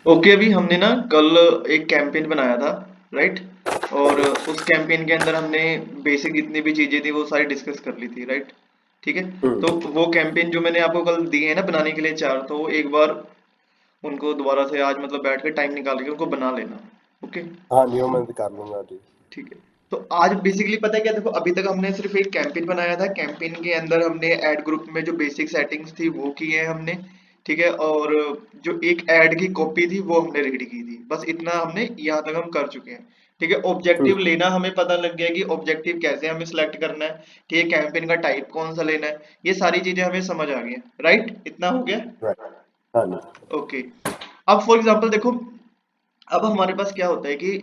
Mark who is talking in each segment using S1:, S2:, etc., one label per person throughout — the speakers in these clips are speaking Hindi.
S1: ओके, अभी हमने ना कल एक कैंपेन बनाया था, राइट? और उस कैंपेन के अंदर हमने बेसिक जितनी भी चीजें थी वो सारी डिस्कस कर ली थी, राइट? ठीक है।
S2: हम्म।
S1: तो वो कैंपेन जो मैंने आपको कल दिए हैं ना बनाने के लिए चार, तो वो एक बार उनको दोबारा से आज मतलब बैठ के टाइम निकाल के उनको बना लेना। ओके।
S2: हाँ जी, वो मैं कर लूंगा जी।
S1: ठीक है। तो आज बेसिकली पता है क्या, देखो अभी तक हमने सिर्फ एक कैंपेन बनाया था, कैंपेन के अंदर हमने ऐड ग्रुप में जो बेसिक सेटिंग्स थी वो की है हमने। ठीक है। और जो एक ऐड की कॉपी थी वो हमने रेडी की थी, बस इतना हमने यहाँ तक हम कर चुके हैं। ठीक है। ऑब्जेक्टिव
S2: हम्म।
S1: लेना हमें पता लग गया कि ऑब्जेक्टिव कैसे हमें सिलेक्ट करना है। ठीक है। कैंपेन का टाइप कौन सा लेना है, ये सारी चीजें हमें समझ आ गई हैं, राइट? इतना हो गया।
S2: राइट। हाँ जी।
S1: ओके। अब फॉर एग्जांपल देखो, अब हमारे पास क्या होता है कि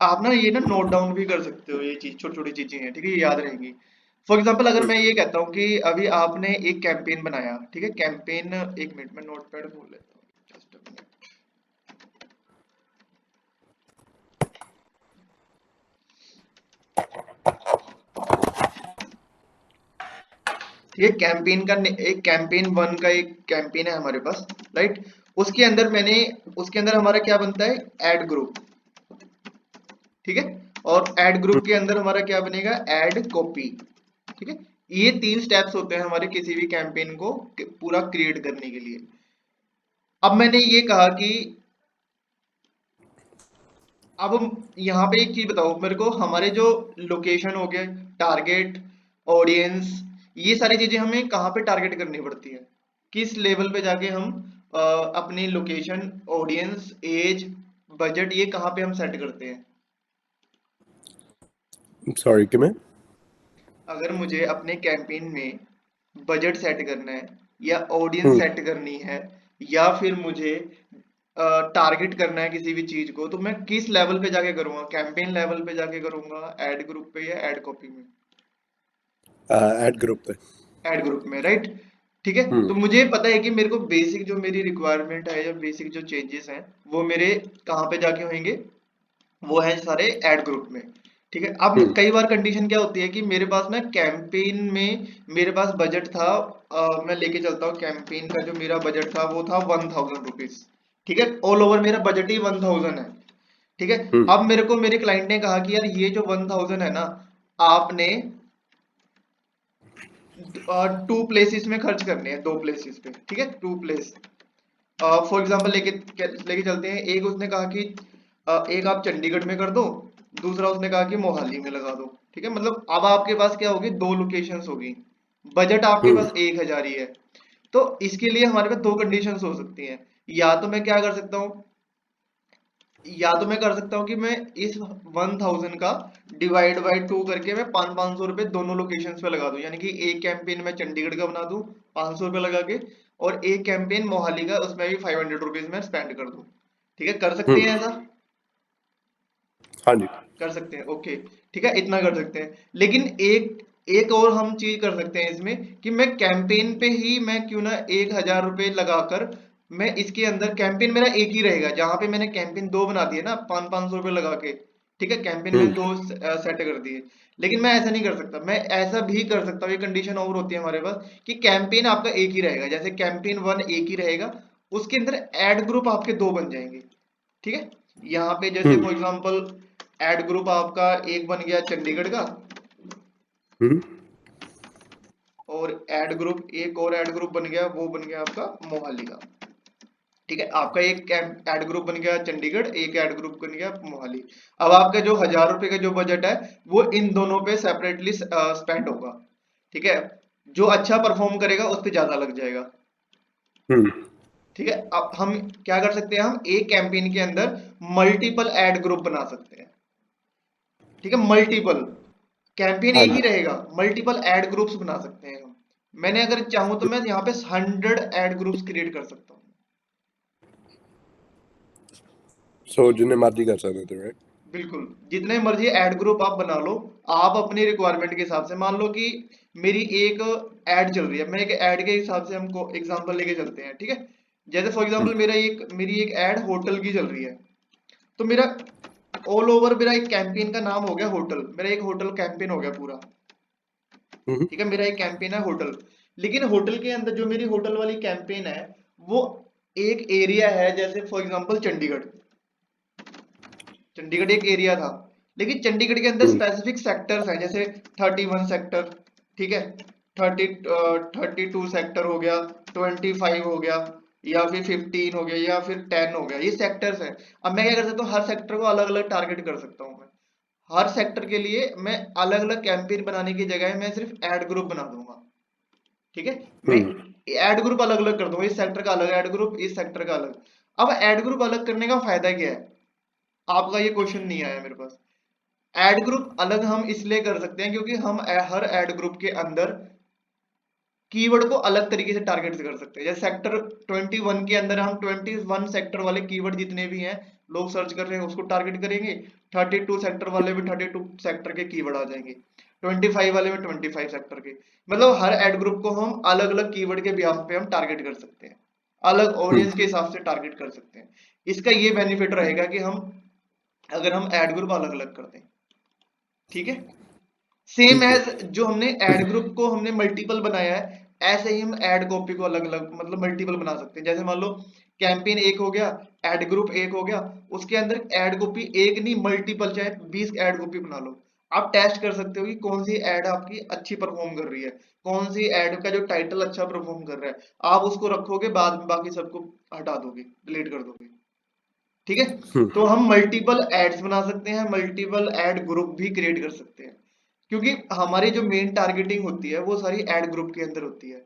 S1: आप ना ये ना नोट डाउन भी कर सकते हो, ये चीज छोटी छोटी चीजें हैं, ठीक है, ये याद रहेंगी। फॉर एग्जांपल अगर
S2: हम्म।
S1: मैं ये कहता हूँ कि अभी आपने एक कैंपेन बनाया, ठीक है, कैंपेन, एक मिनट में नोट पैड खोल लेता हूँ, जस्ट अ मिनट। ठीक है। एक कैंपेन वन का एक कैंपेन है हमारे पास, राइट? उसके अंदर मैंने, उसके अंदर हमारा क्या बनता है, ऐड ग्रुप। ठीक है। और ऐड ग्रुप के अंदर हमारा क्या बनेगा, ऐड कॉपी। ठीक है। ये तीन स्टेप्स होते हैं हमारे किसी भी कैंपेन को पूरा क्रिएट करने के लिए। अब मैंने ये कहा कि अब यहाँ पे एक चीज बताओ मेरे को, हमारे जो लोकेशन हो गया, टारगेट, ऑडियंस, ये सारी चीजें हमें कहाँ पे टारगेट करनी पड़ती है, किस लेवल पे जाके हम अपनी लोकेशन, ऑडियंस, एज, बजट, ये कहाँ पे हम सेट करते हैं?
S2: सॉरी कि मैं।
S1: अगर मुझे अपने कैंपेन में बजट सेट करना है, या ऑडियंस
S2: हम्म।
S1: सेट करनी है, या फिर मुझे टारगेट करना है किसी भी चीज को, तो मैं किस लेवल पे जाके करूंगा, कैंपेन लेवल पे जाके करूंगा, एड ग्रुप पे या एड कॉपी में?
S2: ऐड ग्रुप पे।
S1: एड ग्रुप में, राइट? ठीक है।
S2: हम्म।
S1: तो मुझे पता है कि मेरे को बेसिक जो मेरी रिक्वायरमेंट है या बेसिक जो चेंजेस हैं वो मेरे कहाँ पे जाके होंगे, वो है सारे ऐड ग्रुप में। ठीक है। अब
S2: हम्म।
S1: कई बार कंडीशन क्या होती है कि मेरे पास ना कैंपेन में मेरे पास बजट था, मैं लेके चलता हूँ कैंपेन का जो मेरा बजट था वो था 1000 रुपीज। ठीक है। ऑल ओवर मेरा बजट ही 1000 है। ठीक है।
S2: हम्म।
S1: अब मेरे को मेरे क्लाइंट ने कहा कि यार ये जो 1000 है ना, आपने टू प्लेसेस में खर्च करने हैं, दो प्लेसेस पे। ठीक है। टू प्लेस, फॉर एग्जांपल लेके लेके चलते हैं। एक उसने कहा कि एक आप चंडीगढ़ में कर दो, दूसरा उसने कहा कि मोहाली में लगा दो। ठीक है। मतलब अब आपके पास क्या होगी, दो लोकेशंस होगी, बजट आपके
S2: हम्म।
S1: पास 1000 ही है। तो इसके लिए हमारे पास दो कंडीशंस हो सकती हैं। या तो मैं क्या कर सकता हूँ, या तो मैं कर सकता हूँ कि मैं इस 1000 का डिवाइड बाई टू करके मैं 500 रुपए दोनों लोकेशंस पे लगा दूं, यानी कि एक कैंपेन मैं चंडीगढ़ का बना दूं 500 रुपए लगा के, और एक कैंपेन मोहाली का, उसमें भी 500 रुपीज में स्पेंड कर दूं। ठीक है। कर सकते हैं
S2: हम्म।
S1: ऐसा?
S2: हाँ जी।
S1: कर सकते हैं, ओके। ठीक है, इतना कर सकते हैं। लेकिन एक एक और हम चीज कर सकते हैं इसमें, कि मैं कैंपेन पे ही मैं क्यों ना 1000 रुपए लगाकर, मैं इसके अंदर कैंपेन मेरा एक ही रहेगा, जहां पे मैंने कैंपेन दो बना दिए ना 500 रुपए लगा के। ठीक है। कैंपेन में
S2: हम्म।
S1: दो सेट कर दिए। लेकिन मैं ऐसा नहीं कर सकता, मैं ऐसा भी कर सकता हूँ, ये कंडीशन और होती है हमारे पास, कि कैंपेन आपका एक ही रहेगा, जैसे कैंपेन वन एक ही रहेगा, उसके अंदर एड ग्रुप आपके दो बन जाएंगे। ठीक है। यहाँ पे जैसे
S2: हम्म।
S1: फॉर एग्जांपल एड ग्रुप आपका एक बन गया चंडीगढ़ का,
S2: हम्म।
S1: और ऐड ग्रुप, एक और ऐड ग्रुप बन गया, वो बन गया आपका मोहाली का। ठीक है। आपका एक ऐड ग्रुप बन गया चंडीगढ़, एक ऐड ग्रुप बन गया मोहाली। अब आपका जो 1000 रुपए का जो बजट है वो इन दोनों पे सेपरेटली स्पेंड होगा। ठीक है। जो अच्छा परफॉर्म करेगा उस पे ज्यादा लग जाएगा।
S2: हम्म।
S1: ठीक है। अब हम क्या कर सकते हैं, हम एक कैंपेन के अंदर मल्टीपल ऐड ग्रुप बना सकते हैं। ठीक है। मल्टीपल कैंपेन
S2: हाँ
S1: एक ही
S2: जी।
S1: रहेगा, मल्टीपल ऐड ग्रुप्स बना सकते हैं हम। मैंने अगर चाहूं तो मैं यहाँ पे 100 ऐड ग्रुप्स क्रिएट कर सकता हूँ।
S2: सो जिन्हें मर्जी कर सकते थे, राइट।
S1: बिल्कुल, जितने मर्जी ऐड ग्रुप आप बना लो, आप अपनी रिक्वायरमेंट के हिसाब से। मान लो कि मेरी एक ऐड चल रही है, मैं एक ऐड के हिसाब से हमको एग्जांपल लेके चलते हैं। ठीक है। जैसे फॉर एग्जांपल मेरी एक ऐड होटल की चल रही है, तो मेरा ऑल ओवर मेरा एक कैंपेन का नाम हो गया होटल, मेरा एक होटल कैंपेन हो गया पूरा।
S2: हम्म।
S1: ठीक है। मेरा एक कैंपेन है होटल, लेकिन होटल के अंदर जो मेरी होटल वाली कैंपेन है वो एक एरिया है, जैसे फॉर एग्जांपल चंडीगढ़, चंडीगढ़ एक एरिया था, लेकिन चंडीगढ़ के अंदर
S2: हम्म
S1: स्पेसिफिक सेक्टर्स हैं, जैसे 31 सेक्टर, ठीक है, 32 सेक्टर हो गया, 25 हो गया, या फिर 15 हो गया, या फिर 10 हो गया, ये सेक्टर्स हैं। अब मैं क्या कर सकता हूँ, हर सेक्टर को अलग अलग टारगेट कर सकता हूँ। मैं हर सेक्टर के लिए मैं अलग अलग कैंपेन बनाने की जगह मैं सिर्फ एड ग्रुप बना दूंगा, ठीक है। मैं
S2: हम्म
S1: एड ग्रुप अलग अलग कर दूंगा, इस सेक्टर का अलग एड ग्रुप, इस सेक्टर का अलग। अब एड ग्रुप अलग करने का फायदा क्या है, आपका ये क्वेश्चन नहीं आया मेरे पास। एड ग्रुप अलग हम इसलिए कर सकते हैं क्योंकि हम हर एड ग्रुप के अंदर कीवर्ड को अलग तरीके से टारगेट कर सकते हैं। जैसे सेक्टर 21 के अंदर हम 21 सेक्टर वाले कीवर्ड जितने भी हैं लोग सर्च कर रहे हैं उसको टारगेट करेंगे, 32 सेक्टर वाले में 32 सेक्टर के कीवर्ड आ जाएंगे, 25 वाले में 25 सेक्टर के। मतलब हर एड ग्रुप को हम अलग अलग कीवर्ड के बिहाफ पे हम टारगेट कर सकते हैं, अलग
S2: हम्म
S1: ऑडियंस के हिसाब से टारगेट कर सकते हैं। इसका ये बेनिफिट रहेगा कि हम अगर हम एड ग्रुप अलग अलग कर दें, ठीक है। सेम
S2: ठीक है
S1: एज जो हमने एड ग्रुप को हमने मल्टीपल बनाया है, ऐसे ही हम एड कॉपी को अलग अलग मतलब मल्टीपल बना सकते हैं। जैसे मान लो कैंपेन एक हो गया, एड ग्रुप एक हो गया, उसके अंदर एड कॉपी एक नहीं मल्टीपल, चाहे 20 एड कॉपी बना लो। आप टेस्ट कर सकते हो कि कौन सी एड आपकी अच्छी परफॉर्म कर रही है, कौन सी एड का जो टाइटल अच्छा परफॉर्म कर रहा है, आप उसको रखोगे, बाद में बाकी सबको हटा दोगे, डिलीट कर दोगे, ठीक है।
S2: हम्म
S1: तो हम मल्टीपल एड्स बना सकते हैं, मल्टीपल एड ग्रुप भी क्रिएट कर सकते हैं, क्योंकि हमारी जो मेन टारगेटिंग होती है वो सारी एड ग्रुप के अंदर होती है।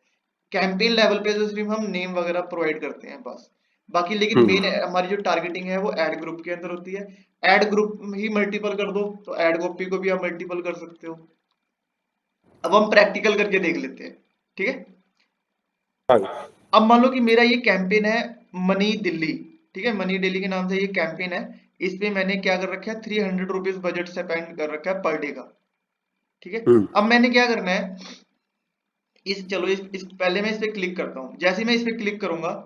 S1: कैंपेन लेवल पे तो सिर्फ हम नेम वगैरह प्रोवाइड करते हैं बस, बाकी लेकिन
S2: हम्म
S1: मेन हमारी जो टारगेटिंग है वो एड ग्रुप के अंदर होती है। एड ग्रुप ही मल्टीपल कर दो तो एड कॉपी को भी आप मल्टीपल कर सकते हो। अब हम प्रैक्टिकल करके देख लेते हैं, ठीक है।
S2: हाँ
S1: अब मान लो कि मेरा ये कैंपेन है मनी दिल्ली, ठीक है, मनी दिल्ली के नाम से ये कैंपेन है। इस पे मैंने क्या कर रखा है, 300 रुपीज बजट से स्पेंड कर रखा है पर डे का, ठीक है।
S2: हम्म
S1: अब मैंने क्या करना है, चलो इस पहले मैं इस पे क्लिक करता हूँ। जैसे ही मैं इस पे क्लिक करूंगा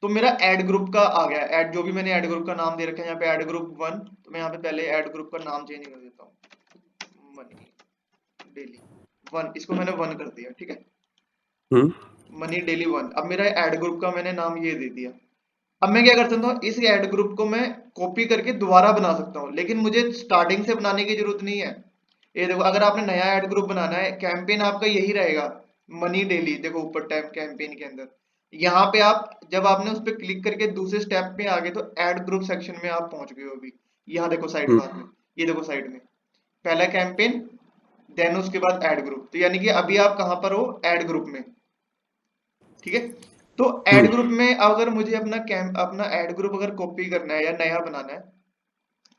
S1: तो मेरा ऐड ग्रुप का आ गया, ऐड जो भी मैंने ऐड ग्रुप का नाम दे रखा है यहाँ पे ऐड ग्रुप 1, तो मैं यहाँ पे पहले ऐड ग्रुप का नाम चेंज कर देता हूँ, मनी डेली 1, इसको मैंने 1 कर दिया, ठीक है,
S2: हम्म
S1: मनी डेली 1। अब मेरा ऐड ग्रुप का मैंने नाम ये दे दिया। अब मैं क्या कर सकता हूँ, इस ऐड ग्रुप को मैं कॉपी करके दोबारा बना सकता हूँ, लेकिन मुझे स्टार्टिंग से बनाने की जरूरत नहीं है। ये देखो, अगर आपने नया ऐड ग्रुप बनाना है, कैंपेन आपका यही रहेगा, मनी डेली, देखो ऊपर टैब कैंपेन के अंदर, यहाँ पे आप जब आपने उस पर क्लिक करके दूसरे स्टेप पे आ गए तो ऐड ग्रुप सेक्शन में आप पहुंच गए हो अभी। यहाँ देखो साइड बार में, ये देखो साइड में, पहला कैंपेन, देन उसके बाद ऐड ग्रुप, तो यानी कि अभी आप कहाँ पर हो, ऐड ग्रुप में, ठीक है। तो ऐड
S2: हम्म
S1: ग्रुप में अगर मुझे अपना ऐड ग्रुप अगर कॉपी करना है या नया बनाना है,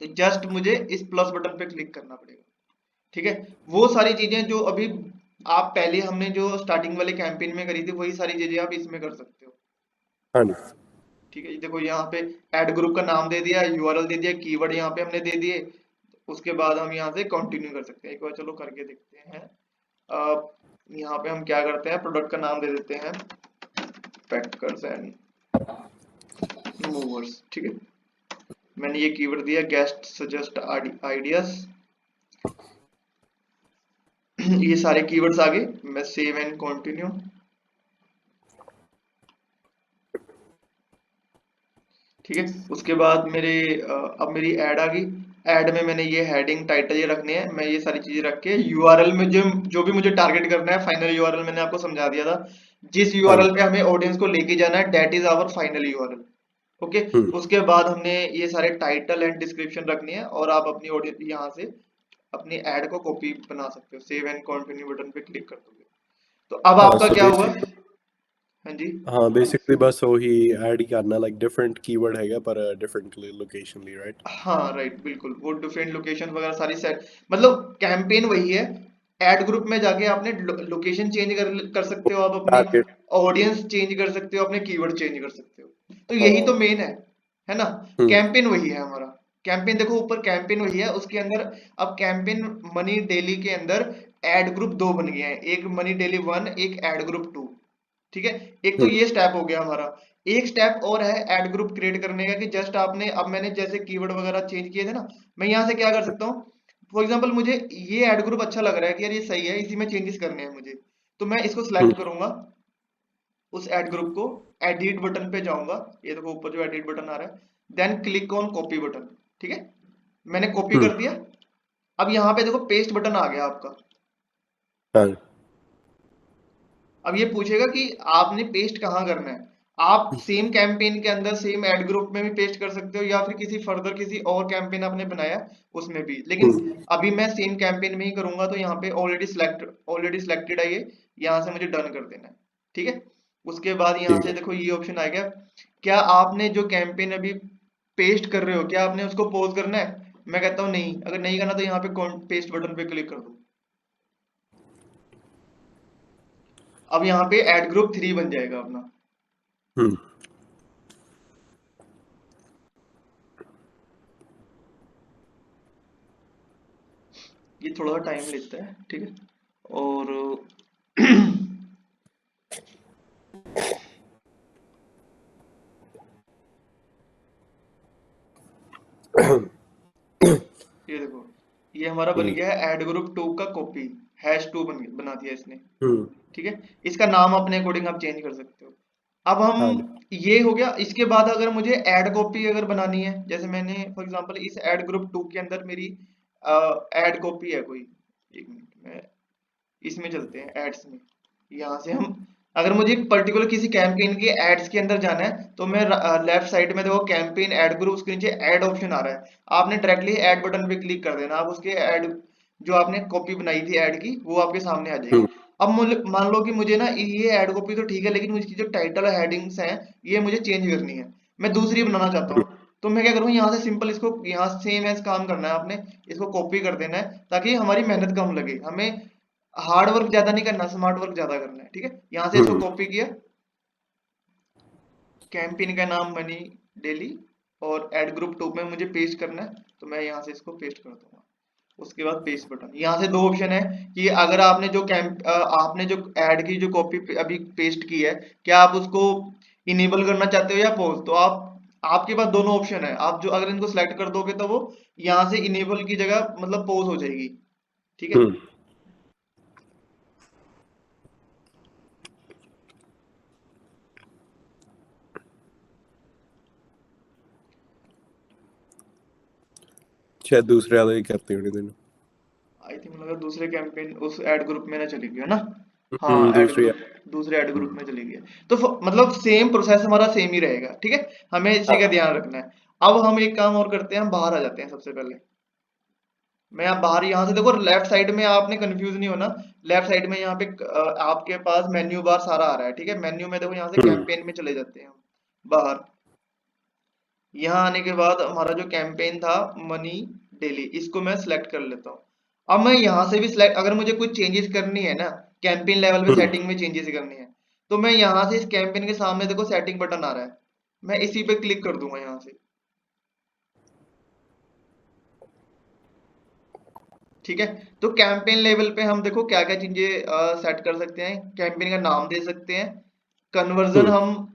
S1: तो जस्ट मुझे इस प्लस बटन पे क्लिक करना पड़ेगा, ठीक है। वो सारी चीजें जो अभी आप पहले हमने जो स्टार्टिंग वाले कैंपेन में करी थी वही सारी चीजें आप इसमें कर सकते हो,
S2: हाँ जी
S1: ठीक है। देखो यहाँ पे ऐड ग्रुप का नाम दे दिया, यूआरएल दे दिया, कीवर्ड यहाँ पे हमने दे दिए, उसके बाद हम यहाँ से कंटिन्यू कर सकते हैं। एक बार चलो करके देखते हैं। यहाँ पे हम क्या करते हैं, प्रोडक्ट का नाम दे देते हैं पैकर्स एंड मूवर्स, ठीक है। मैंने ये कीवर्ड दिया गेस्ट सजेस्ट आइडियाज, ये सारे कीवर्ड्स आ गए। मैं सेव एंड कंटिन्यू, ठीक है। उसके बाद अब मेरी ऐड आ गई। ऐड में मैंने ये हेडिंग टाइटल ये रखने हैं, मैं ये सारी चीजें रख के यूआरएल में जो जो भी मुझे टारगेट करना है, फाइनल यूआरएल मैंने आपको समझा दिया था, जिस
S2: हाँ
S1: यूआरएल
S2: जी
S1: पे हमें ऑडियंस को लेके जाना है that is our final URL, okay.
S2: Hmm
S1: उसके बाद हमने ये सारे टाइटल एंड डिस्क्रिप्शन रखनी है, और आप अपनी ऑडियंस यहाँ से अपनी ऐड को कॉपी बना सकते हो, सेव एंड कंटिन्यू बटन पे क्लिक कर दोगे तो अब
S2: हाँ
S1: आपका
S2: सो
S1: क्या हुआ।
S2: बेसिक
S1: हाँ जी,
S2: हाँ बेसिकली बस वही ऐड ही करना लाइक डिफरेंट कीवर्ड हैगा पर डिफरेंट लोकेशन ली राइट
S1: हाँ राइट, बिल्कुल वो डिफरेंट लोकेशन वगैरह सारी सेट, मतलब कैंपेन वही है। एड ग्रुप में जाके आपने लोकेशन चेंज कर सकते हो, आप अपनी
S2: टारगेट
S1: ऑडियंस चेंज कर सकते हो, अपने कीवर्ड चेंज कर सकते हो, तो यही तो
S2: हाँ
S1: मेन है ना।
S2: हम्म
S1: कैंपेन वही है हमारा, कैंपेन देखो ऊपर कैंपेन वही है, उसके अंदर अब कैंपेन मनी डेली के अंदर एड ग्रुप 2 बन गए हैं, एक मनी डेली 1, एक एड ग्रुप 2, ठीक है। एक तो
S2: हम्म
S1: ये स्टेप हो गया हमारा। एक स्टेप और है ऐड ग्रुप क्रिएट करने का, कि जस्ट आपने अब मैंने जैसे कीवर्ड वगैरह चेंज किए थे ना, मैं यहाँ से क्या कर सकता हूँ, फॉर एग्जांपल मुझे ये ऐड ग्रुप अच्छा लग रहा है कि यार ये सही है, इसी में चेंजेस करने हैं मुझे, तो मैं इसको
S2: हम्म
S1: सिलेक्ट करूंगा, उस ऐड ग्रुप को एडिट बटन पे जाऊंगा, ये देखो ऊपर जो एडिट बटन आ रहा है, then click on copy button. ठीक है, मैंने कॉपी कर दिया। अब यहाँ पे देखो पेस्ट बटन आ गया आपका।
S2: हाँ
S1: अब ये पूछेगा कि आपने पेस्ट कहाँ करना है। आप सेम कैंपेन के अंदर सेम एड ग्रुप में भी पेस्ट कर सकते हो, या फिर किसी फर्दर किसी और कैंपेन आपने बनाया उसमें भी, लेकिन अभी मैं सेम कैंपेन में ही करूंगा। तो यहाँ पे ऑलरेडी सिलेक्टेड है ये, यहाँ से मुझे डन कर देना है। ठीक है, उसके बाद यहाँ
S2: ठीक
S1: से
S2: है।
S1: देखो ये ऑप्शन आ गया, क्या आपने जो कैंपेन अभी पेस्ट कर रहे हो क्या आपने उसको पॉज करना है। मैं कहता हूँ नहीं, अगर नहीं करना तो यहाँ पे पेस्ट बटन पे क्लिक कर दो। अब यहाँ पे एड ग्रुप 3 बन जाएगा अपना।
S2: हम्म
S1: ये थोड़ा सा टाइम लेता है, ठीक है। और ये देखो, ये हमारा बन
S2: हम्म
S1: गया है एड ग्रुप 2 का कॉपी, #2 बना दिया इसने।
S2: हम्म,
S1: ठीक है, इसका नाम अपने अकॉर्डिंग आप चेंज कर सकते हो। अब हम,
S2: हाँ
S1: ये हो गया। इसके बाद अगर मुझे ऐड कॉपी अगर बनानी है, जैसे मैंने फॉर एग्जांपल इस ऐड ग्रुप 2 के अंदर मेरी ऐड कॉपी है कोई, एक मिनट में इसमें चलते हैं एड्स में। यहाँ से हम, अगर मुझे पर्टिकुलर किसी कैंपेन के एड्स के अंदर जाना है तो मैं लेफ्ट साइड में देखो कैंपेन ऐड ग्रुप, उसके नीचे ऐड ऑप्शन आ रहा है। आपने डायरेक्टली ऐड बटन पे क्लिक कर देना, आप उसके ऐड जो आपने कॉपी बनाई थी ऐड की वो आपके सामने आ जाएगी।
S2: हम्म
S1: अब मान लो कि मुझे ना ये ऐड कॉपी तो ठीक है, लेकिन उसकी जो टाइटल हेडिंग्स हैं ये मुझे चेंज करनी है, मैं दूसरी बनाना चाहता हूँ। तो मैं क्या करूँ, यहाँ से सिंपल इसको यहाँ सेम एज काम करना है आपने, इसको कॉपी कर देना है ताकि हमारी मेहनत कम लगे। हमें हार्ड वर्क ज्यादा नहीं करना, स्मार्ट वर्क ज्यादा करना है। ठीक है, यहाँ से इसको
S2: हम्म,
S1: कॉपी किया, कैंपेन का नाम मनी डेली, और एड ग्रुप 2 में मुझे पेस्ट करना है, तो मैं यहाँ से इसको पेस्ट कर दूंगा। उसके बाद पेस्ट बटन, यहाँ से दो ऑप्शन है कि अगर आपने जो आपने जो ऐड की जो कॉपी अभी पेस्ट की है, क्या आप उसको इनेबल करना चाहते हो या पॉज। तो आप, आपके पास दोनों ऑप्शन है, आप जो अगर इनको सेलेक्ट कर दोगे तो वो यहाँ से इनेबल की जगह मतलब पॉज हो जाएगी। ठीक है,
S2: हम्म। शायद दूसरे वाले ही करते होंगे दोनों।
S1: आई थिंक लगा दूसरे कैंपेन उस एड ग्रुप में ना चली गई है ना। हाँ, ऐड
S2: दूसरी।
S1: ग्रुप, दूसरे ऐड ग्रुप
S2: हम्म
S1: में चली गई है। तो मतलब सेम प्रोसेस हमारा सेम ही रहेगा। ठीक है, हमें इसी का ध्यान रखना है। अब हम एक काम और करते हैं, हम बाहर आ जाते हैं सबसे पहले। मैं आप बाहर यहाँ से देखो लेफ्ट साइड में, आपने कंफ्यूज नहीं होना। लेफ्ट साइड में यहाँ पे आपके पास मेन्यू बार सारा आ रहा है। ठीक है, मेन्यू में देखो यहाँ से
S2: हम्म
S1: कैंपेन में चले जाते हैं हम बाहर। यहाँ आने के बाद हमारा जो कैंपेन था मनी डेली, इसको मैं सिलेक्ट कर लेता हूँ। अब मैं यहाँ से भी सिलेक्ट, अगर मुझे कुछ चेंजेस करनी है ना, कैंपेन लेवल पे
S2: हम्म
S1: सेटिंग में चेंजेस करनी है, तो मैं यहाँ से इस कैंपेन के सामने देखो सेटिंग बटन आ रहा है, मैं इसी पे क्लिक कर दूंगा यहाँ से। ठीक है, तो कैंपेन लेवल पे हम देखो क्या क्या चीजें सेट कर सकते हैं। कैंपेन का नाम दे सकते हैं, कन्वर्जन
S2: हम्म
S1: हम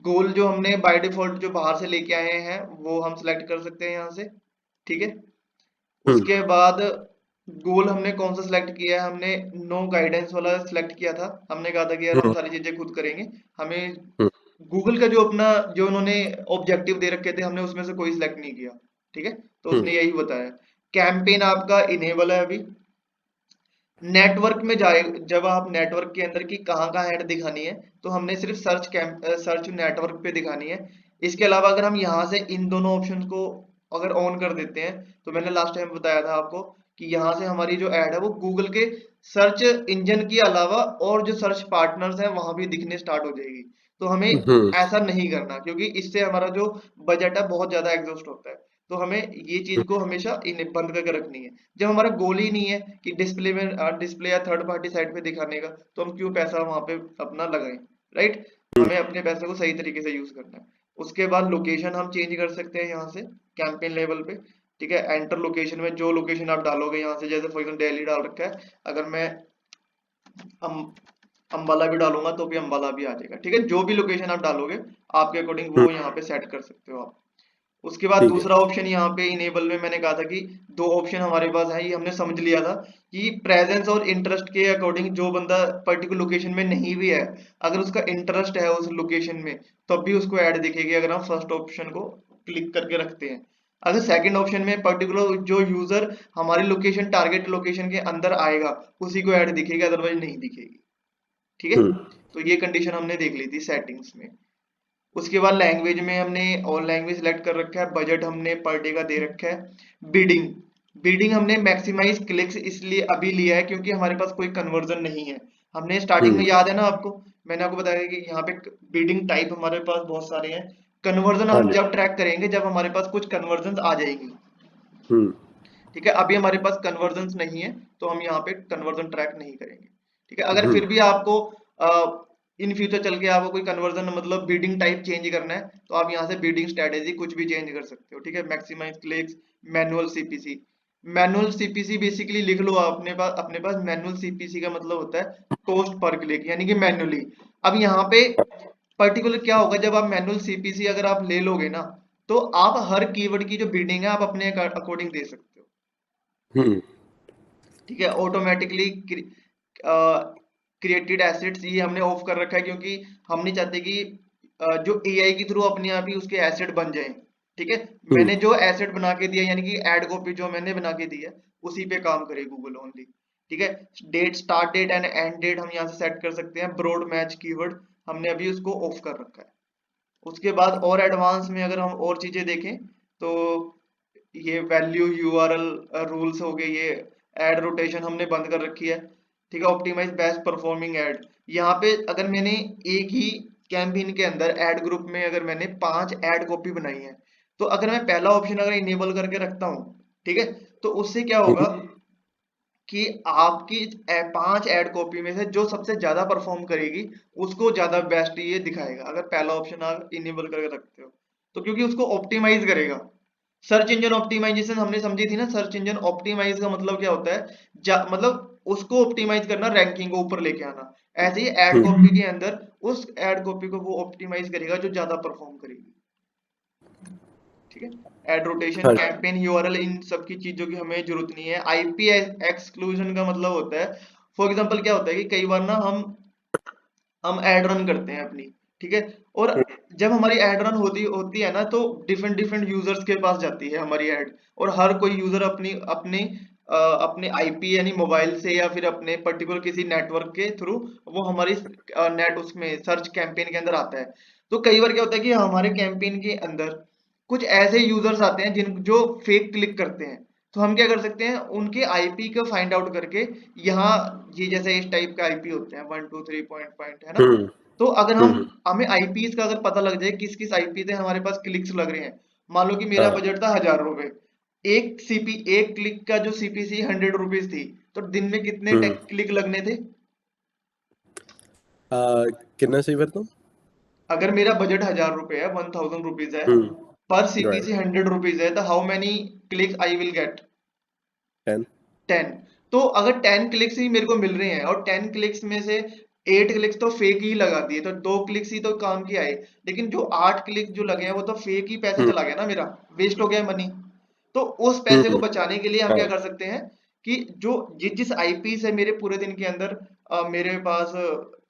S1: गोल जो हमने बाय डिफॉल्ट जो बाहर से लेके आए हैं वो हम सिलेक्ट कर सकते हैं यहाँ से। ठीक है,
S2: हम्म
S1: उसके बाद गोल हमने कौन सा सिलेक्ट किया है, हमने नो गाइडेंस वाला सिलेक्ट किया था। हमने कहा था कि यार हम
S2: हम्म
S1: सारी चीजें खुद करेंगे, हमें
S2: हम्म
S1: गूगल का जो अपना जो उन्होंने ऑब्जेक्टिव दे रखे थे हमने उसमें से कोई सिलेक्ट नहीं किया। ठीक है, तो
S2: हम्म
S1: उसने यही बताया। कैंपेन आपका इनेबल है अभी। नेटवर्क में जाए, जब आप नेटवर्क के अंदर की कहाँ कहाँ ऐड दिखानी है, तो हमने सिर्फ सर्च नेटवर्क पे दिखानी है। इसके अलावा अगर हम यहाँ से इन दोनों ऑप्शन को अगर ऑन कर देते हैं, तो मैंने लास्ट टाइम बताया था आपको कि यहाँ से हमारी जो ऐड है वो गूगल के सर्च इंजन के अलावा और जो सर्च पार्टनर्स हैं वहां भी दिखने स्टार्ट हो जाएगी। तो हमें
S2: हम्म
S1: ऐसा नहीं करना, क्योंकि इससे हमारा जो बजट है बहुत ज्यादा एग्जॉस्ट होता है। तो हमें ये चीज को हमेशा बंद करके रखनी है। जब हमारा गोल ही नहीं है कि डिस्प्ले में डिस्प्ले या थर्ड पार्टी साइट पे दिखाने का, तो हम क्यों पैसा वहां पे अपना लगाएं। राइट, हमें अपने पैसे को सही तरीके से यूज करना है। उसके बाद लोकेशन हम चेंज कर सकते हैं यहाँ से कैंपेन लेवल पे। ठीक है, एंटर लोकेशन में जो लोकेशन आप डालोगे यहाँ से, जैसे फॉर एग्जाम्पल दिल्ली डाल रखा है, अगर मैं अम, अम्बाला भी डालूंगा तो भी अम्बाला भी आ जाएगा। ठीक है, जो भी लोकेशन आप डालोगे आपके अकॉर्डिंग वो यहाँ पे सेट कर सकते हो आप। उसके बाद
S2: ठीक है।
S1: दूसरा ऑप्शन यहाँ पे इनेबल में मैंने कहा था कि दो ऑप्शन हमारे पास है, ये हमने समझ लिया था कि प्रेजेंस और इंटरेस्ट के अकॉर्डिंग जो बंदा पर्टिकुलर लोकेशन में नहीं भी है, अगर उसका इंटरेस्ट है उस लोकेशन में, तब भी उसको ऐड दिखेगी अगर हम फर्स्ट ऑप्शन को क्लिक करके रखते हैं। अगर सेकंड ऑप्शन में पर्टिकुलर जो यूजर हमारी लोकेशन टारगेट लोकेशन के अंदर आएगा उसी को ऐड दिखेगी, अदरवाइज नहीं दिखेगी। ठीक है,
S2: हम्म।
S1: तो ये कंडीशन हमने देख ली थी सेटिंग्स में। उसके बाद लैंग्वेज में हमने और लैंग्वेज सेलेक्ट कर रखा है, बजट हमने पर डे का दे रखा है। बिडिंग, बिडिंग हमने मैक्सिमाइज क्लिक्स इसलिए अभी लिया है क्योंकि हमारे पास कोई कन्वर्जन नहीं है। हमने स्टार्टिंग में
S2: हम्म।
S1: याद है ना आपको, मैंने आपको बताया कि यहाँ पे बिडिंग टाइप हमारे पास बहुत सारे हैं। कन्वर्जन
S2: हाँ
S1: हम
S2: जी।
S1: जब ट्रैक करेंगे जब हमारे पास कुछ कन्वर्जन आ जाएगी।
S2: हम्म।
S1: ठीक है, अभी हमारे पास कन्वर्जन नहीं है तो हम यहाँ पे कन्वर्जन ट्रैक नहीं करेंगे। ठीक है, अगर
S2: हम्म।
S1: फिर भी आपको इन फ्यूचर चल के आपको कोई कन्वर्जन मतलब बीडिंग टाइप चेंज करना है तो आप यहाँ से बीडिंग स्ट्रेटेजी कुछ भी चेंज कर सकते हो। ठीक है, maximize clicks, manual CPC. Manual CPC basically लिख लो अपने पास मैनुअल सीपीसी का मतलब होता है कॉस्ट पर क्लिक, यानी कि मैनुअली। अब यहाँ पे पर्टिकुलर क्या होगा, जब आप मैनुअल सीपीसी अगर आप ले लोगे ना, तो आप हर कीवर्ड की जो बिडिंग है आप अपने अकॉर्डिंग दे सकते हो।
S2: हम्म।
S1: ठीक है, ऑटोमेटिकली क्रिएटेड एसेट्स ये हमने ऑफ कर रखा है क्योंकि हम नहीं चाहते कि जो एआई के थ्रू अपने आप ही उसके एसेट बन जाएं। ठीक है,
S2: हम्म।
S1: मैंने जो एसेट बना के दिया यानी कि एड कॉपी जो मैंने बना के दी है उसी पे काम करे गूगल ओनली। ठीक है, date, start date and end date हम यहाँ से सेट कर सकते हैं। ब्रॉड मैच कीवर्ड हमने अभी उसको ऑफ कर रखा है। उसके बाद और एडवांस में अगर हम और चीजें देखें तो ये वैल्यू यूआरएल रूल्स हो गए, ये एड रोटेशन हमने बंद कर रखी है। ठीक है, ऑप्टिमाइज बेस्ट परफॉर्मिंग एड, यहाँ पे अगर मैंने एक ही कैंपेन के अंदर एड ग्रुप में अगर मैंने 5 एड कॉपी बनाई है, तो अगर मैं पहला ऑप्शन अगर इनेबल करके रखता हूँ, ठीक है, तो उससे क्या होगा
S2: हम्म।
S1: कि आपकी 5 एड कॉपी में से जो सबसे ज्यादा परफॉर्म करेगी उसको ज्यादा बेस्ट ये दिखाएगा, अगर पहला ऑप्शन आप इनेबल करके रखते हो तो, क्योंकि उसको ऑप्टिमाइज करेगा। सर्च इंजन ऑप्टिमाइजेशन हमने समझी थी ना, सर्च इंजन ऑप्टिमाइज का मतलब क्या होता है, मतलब उसको ऑप्टिमाइज करना, रैंकिंग को ऊपर लेके आना। ऐसे ही एड
S2: हम्म।
S1: कॉपी के अंदर उस एड कॉपी को वो ऑप्टिमाइज करेगा जो ज्यादा परफॉर्म करेगी। ठीक है, एड रोटेशन,
S2: हाँ जी।
S1: कैंपेन यूआरएल, इन सब की चीजों की हमें जरूरत नहीं है। आईपी एक्सक्लूजन का मतलब होता है, फॉर एग्जांपल क्या होता है कि कई बार ना हम एड रन करते हैं अपनी। ठीक है, और जब हमारी एड रन होती होती है ना तो डिफरेंट डिफरेंट यूजर्स के पास जाती है हमारी एड, और हर कोई यूजर अपनी अपने अपने आईपी यानी मोबाइल से या फिर अपने पर्टिकुलर किसी नेटवर्क के थ्रू वो हमारी नेट उसमें सर्च कैंपेन के अंदर आता है। तो कई बार क्या होता है कि हमारे कैंपेन के अंदर कुछ ऐसे यूजर्स आते हैं जिन जो फेक क्लिक करते हैं, तो हम क्या कर सकते हैं उनके आईपी को फाइंड आउट करके, यहाँ ये जैसे इस टाइप का आईपी होते हैं 123 पॉइंट है ना,
S2: हम्म।
S1: तो अगर हम
S2: हम्म।
S1: हमें आईपीस का अगर पता लग जाए किस किस आईपी से हमारे पास क्लिक्स लग रहे हैं, मान लो कि मेरा
S2: हाँ।
S1: बजट था 1000 रुपए, एक क्लिक का जो सीपीसी 100 रुपीज थी, तो दिन में कितने
S2: हम्म।
S1: क्लिक लगने थे।
S2: आ, कितना सही बताऊँ?
S1: अगर मेरा बजट 1000 रुपए है, 1000 रुपीज है,
S2: हम्म।
S1: पर सीपीसी
S2: राइट।
S1: 100 रुपीज है, तो how many clicks I will get?
S2: 10।
S1: 10। तो अगर 10 क्लिक्स ही मेरे को मिल रहे हैं और 10 क्लिक्स में से 8 क्लिक्स तो फेक ही लगा दिए, तो 2 क्लिक्स ही तो काम की आए, लेकिन जो 8 क्लिक जो लगे हैं वो तो फेक ही पैसे
S2: हम्म।
S1: चला गया ना मेरा, वेस्ट हो गया मनी। तो उस पैसे को
S2: हम्म।
S1: बचाने के लिए हम क्या
S2: हाँ।
S1: कर सकते हैं कि जो जिस आईपी से मेरे पूरे दिन के अंदर मेरे पास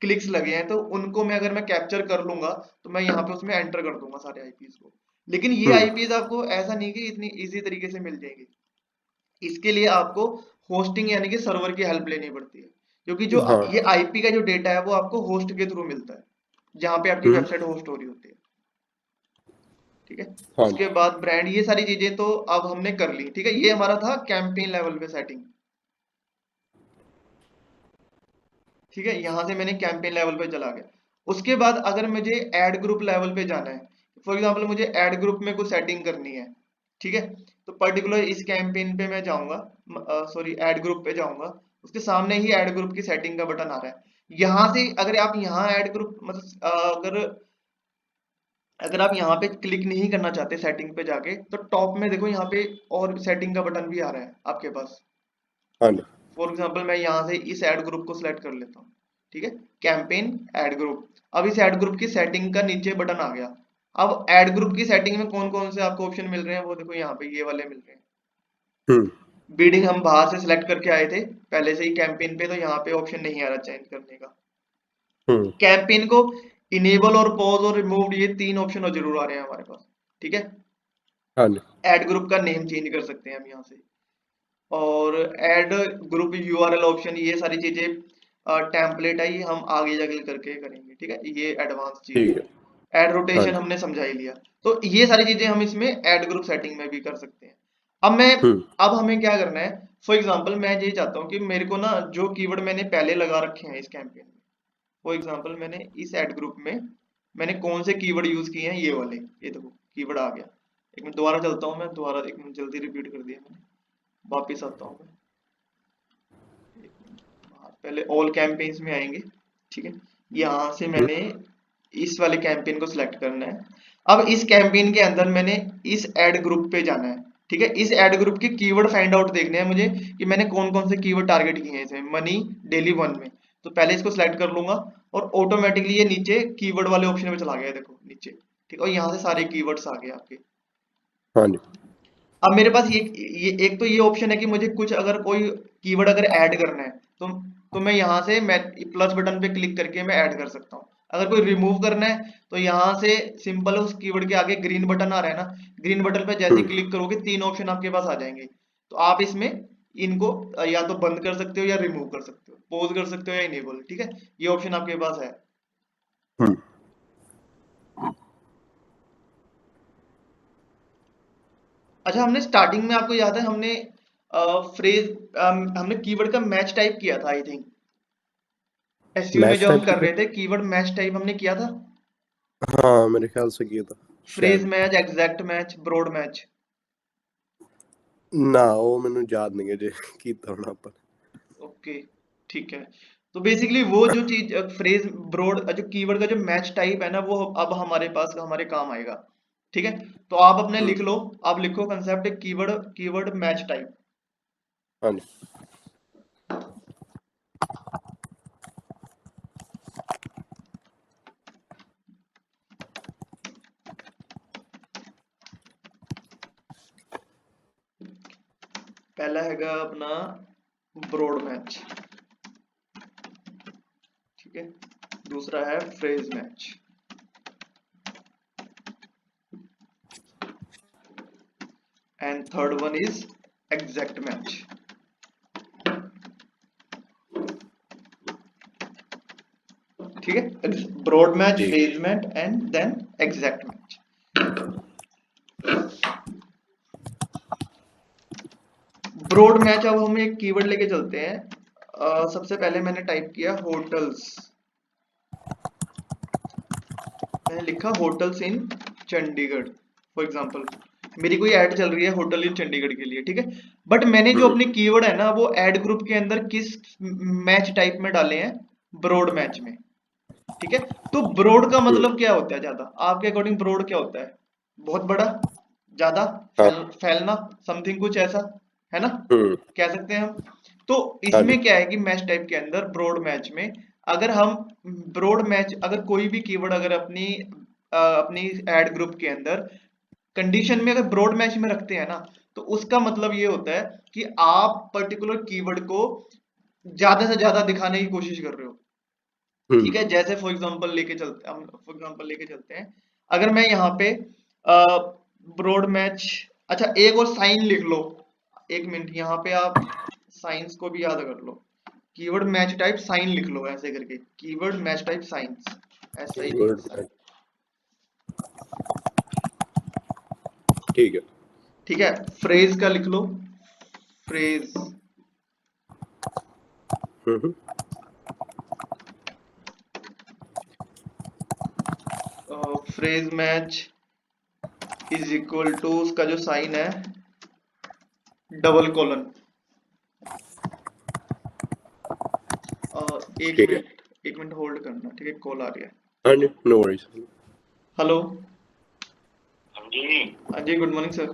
S1: क्लिक्स लगे हैं, तो उनको मैं अगर मैं कैप्चर कर लूंगा तो मैं यहाँ पे उसमें एंटर कर दूंगा सारे आईपीज को। लेकिन ये
S2: हम्म।
S1: आईपीज आपको ऐसा नहीं कि इतनी इजी तरीके से मिल जाएंगे, इसके लिए आपको होस्टिंग यानी कि सर्वर की हेल्प लेनी पड़ती है, क्योंकि जो
S2: हाँ।
S1: ये आईपी का जो डेटा है वो आपको होस्ट के थ्रू मिलता है, जहां पे आपकी
S2: हम्म।
S1: वेबसाइट होस्ट हो रही होती है। ठीक है,
S2: हाँ
S1: उसके
S2: जी।
S1: बाद ब्रांड, ये सारी चीजें तो अब हमने कर ली। ठीक है, ये हमारा था कैंपेन लेवल पे सेटिंग। ठीक है, यहां से मैंने कैंपेन लेवल पे चला गया। उसके बाद अगर मुझे एड ग्रुप लेवल पे जाना है, फॉर एग्जांपल मुझे एड ग्रुप में कुछ सेटिंग करनी है, ठीक है, तो पर्टिकुलर इस कैंपेन पे मैं जाऊंगा, सॉरी एड ग्रुप पे जाऊंगा, उसके सामने ही एड ग्रुप की सेटिंग का बटन आ रहा है। यहाँ से अगर आप यहाँ एड ग्रुप मतलब अगर अगर आप यहाँ पे क्लिक नहीं करना चाहते सेटिंग पे जाके, तो टॉप में देखो यहाँ पे और सेटिंग का बटन भी आ रहा है आपके पास।
S2: हाँ जी।
S1: फॉर एग्जांपल मैं यहाँ से इस एड ग्रुप को सिलेक्ट कर लेता हूँ। ठीक है, कैंपेन एड ग्रुप, अब इस एड ग्रुप की सेटिंग का नीचे बटन आ गया, अब ऐड ग्रुप की सेटिंग में कौन कौन से आपको ऑप्शन मिल रहे हैं, वो देखो यहाँ पे ये वाले मिल रहे हैं।
S2: हम्म
S1: बीडिंग हम बाहर से सिलेक्ट करके आए थे पहले से ही कैंपेन पे, तो यहाँ पे ऑप्शन नहीं आ रहा चेंज करने का।
S2: हम्म
S1: कैंपेन को इनेबल और पॉज और रिमूव, ये 3 ऑप्शन और जरूर आ रहे हैं हमारे पास, ठीक है।
S2: हाँ जी
S1: ऐड ग्रुप का नेम चेंज कर सकते हैं हम यहाँ से, और ऐड ग्रुप यूआरएल ऑप्शन, ये सारी चीजें टेम्पलेट है, ये हम आगे जाके करके करेंगे, ठीक है, ये एडवांस चीज
S2: ठीक
S1: है।
S2: है
S1: ऐड
S2: हाँ
S1: रोटेशन
S2: जी
S1: हमने समझा ही लिया, तो ये सारी चीजें हम इसमें ऐड ग्रुप सेटिंग में भी कर सकते हैं। अब मैं
S2: हम्म
S1: अब हमें क्या करना है, फॉर एग्जांपल मैं ये चाहता हूँ कि मेरे को ना जो कीवर्ड मैंने पहले लगा रखे हैं इस कैंपेन में, फॉर एग्जांपल मैंने इस ऐड ग्रुप में मैंने कौन से कीवर्ड यूज किए हैं, ये वाले, ये देखो कीवर्ड आ गया। एक मिनट दोबारा चलता हूँ मैं, दोबारा एक मिनट जल्दी रिपीट कर दिया मैंने, वापिस आता हूँ मैं। एक मिनट, पहले ऑल कैंपेन्स में आएंगे, ठीक है। यहाँ से
S2: हम्म
S1: मैंने इस वाले कैंपेन को सिलेक्ट करना है। अब इस कैंपेन के अंदर मैंने इस ऐड ग्रुप पे जाना है, ठीक है। इस ऐड ग्रुप के कीवर्ड फाइंड आउट देखने हैं मुझे कि मैंने कौन कौन से कीवर्ड टारगेट किए हैं इसमें, मनी डेली वन में। तो पहले इसको सिलेक्ट कर लूंगा और ऑटोमेटिकली ये नीचे कीवर्ड वाले ऑप्शन में चला गया है, देखो नीचे, ठीक है, और यहाँ से सारे कीवर्ड्स आ गए आपके।
S2: हाँ जी
S1: अब मेरे पास ये एक तो ये ऑप्शन है कि मुझे कुछ अगर कोई कीवर्ड अगर ऐड करना है, तो मैं यहाँ से मैं प्लस बटन पे क्लिक करके मैं ऐड कर सकता हूँ। अगर कोई रिमूव करना है तो यहाँ से सिंपल उस कीवर्ड के आगे ग्रीन बटन आ रहा है ना, ग्रीन बटन पे जैसे
S2: हम्म
S1: क्लिक करोगे 3 ऑप्शन आपके पास आ जाएंगे। तो आप इसमें इनको या तो बंद कर सकते हो या रिमूव कर सकते हो, पॉज कर सकते हो या इनेबल, ठीक है, ये ऑप्शन आपके पास है।
S2: हम्म
S1: अच्छा, हमने स्टार्टिंग में आपको याद है हमने फ्रेज हमने कीवर्ड का मैच टाइप किया था आई थिंक, एसईओ में
S2: मैच
S1: जो हम
S2: टाइप
S1: कर
S2: की
S1: रहे थे कीवर्ड मैच टाइप हमने किया था।
S2: हाँ मेरे ख्याल से किया था
S1: फ्रेज
S2: शायद
S1: match, exact match, broad match.
S2: ना वो मैंने याद नहीं है जे ਕੀਤਾ होना अपन
S1: ओके, ठीक है। तो बेसिकली वो जो चीज फ्रेज ब्रॉड जो कीवर्ड का जो मैच टाइप है ना, वो अब हमारे पास हमारे काम आएगा, ठीक है। तो आप अपने
S2: हम्म
S1: लिख लो, आप लिखो concept keyword keyword match type.
S2: हाँ जी
S1: पहला हैगा अपना ब्रॉड मैच, ठीक है। दूसरा है phrase match, and third one is exact match, ठीक है। ब्रॉड मैच,
S2: ठीक
S1: phrase match and then exact match. Broad match, अब हम एक कीवर्ड लेके चलते हैं। सबसे पहले मैंने टाइप किया होटल्स, मैंने लिखा hotels in Chandigarh, for example मेरी कोई ऐड चल रही है होटल इन चंडीगढ़ के लिए, ठीक है। बट मैंने जो
S2: हम्म
S1: अपने कीवर्ड है ना वो ऐड ग्रुप के अंदर किस मैच टाइप में डाले हैं, ब्रॉड मैच में, ठीक है। तो ब्रॉड का
S2: हम्म
S1: मतलब क्या होता है, ज्यादा आपके अकॉर्डिंग ब्रॉड क्या होता है, बहुत बड़ा, ज्यादा,
S2: हाँ
S1: फैलना, समथिंग कुछ ऐसा, है ना,
S2: हम्म
S1: कह सकते हैं हम। तो
S2: हाँ जी
S1: इसमें क्या है कि मैच टाइप के अंदर ब्रॉड मैच में अगर हम ब्रॉड मैच, अगर कोई भी कीवर्ड अगर अपनी एड ग्रुप के अंदर कंडीशन में अगर ब्रॉड मैच में रखते हैं ना, तो उसका मतलब ये होता है कि आप पर्टिकुलर कीवर्ड को ज्यादा से ज्यादा दिखाने की कोशिश कर रहे हो, ठीक
S2: हम्म
S1: है। जैसे फॉर एग्जांपल लेके चलते हम फॉर एग्जांपल लेके चलते हैं, अगर मैं यहाँ पे ब्रॉड मैच, अच्छा एक और साइन लिख लो, एक मिनट यहाँ पे आप साइंस को भी याद कर लो, कीवर्ड मैच टाइप साइन लिख लो ऐसे करके, कीवर्ड मैच टाइप साइंस, ऐसा ही
S2: कीवर्ड
S1: साइन,
S2: ठीक है
S1: ठीक है। फ्रेज का लिख लो, phrase,
S2: hmm
S1: phrase match is equal to उसका जो साइन है डबल कॉलन।
S2: ठीक है
S1: एक मिनट होल्ड करना, ठीक है, कॉल आ रही है।
S2: हाँ जी नो वरीज
S1: हेलो,
S3: हाँ जी।
S1: हाँ जी, गुड मॉर्निंग सर।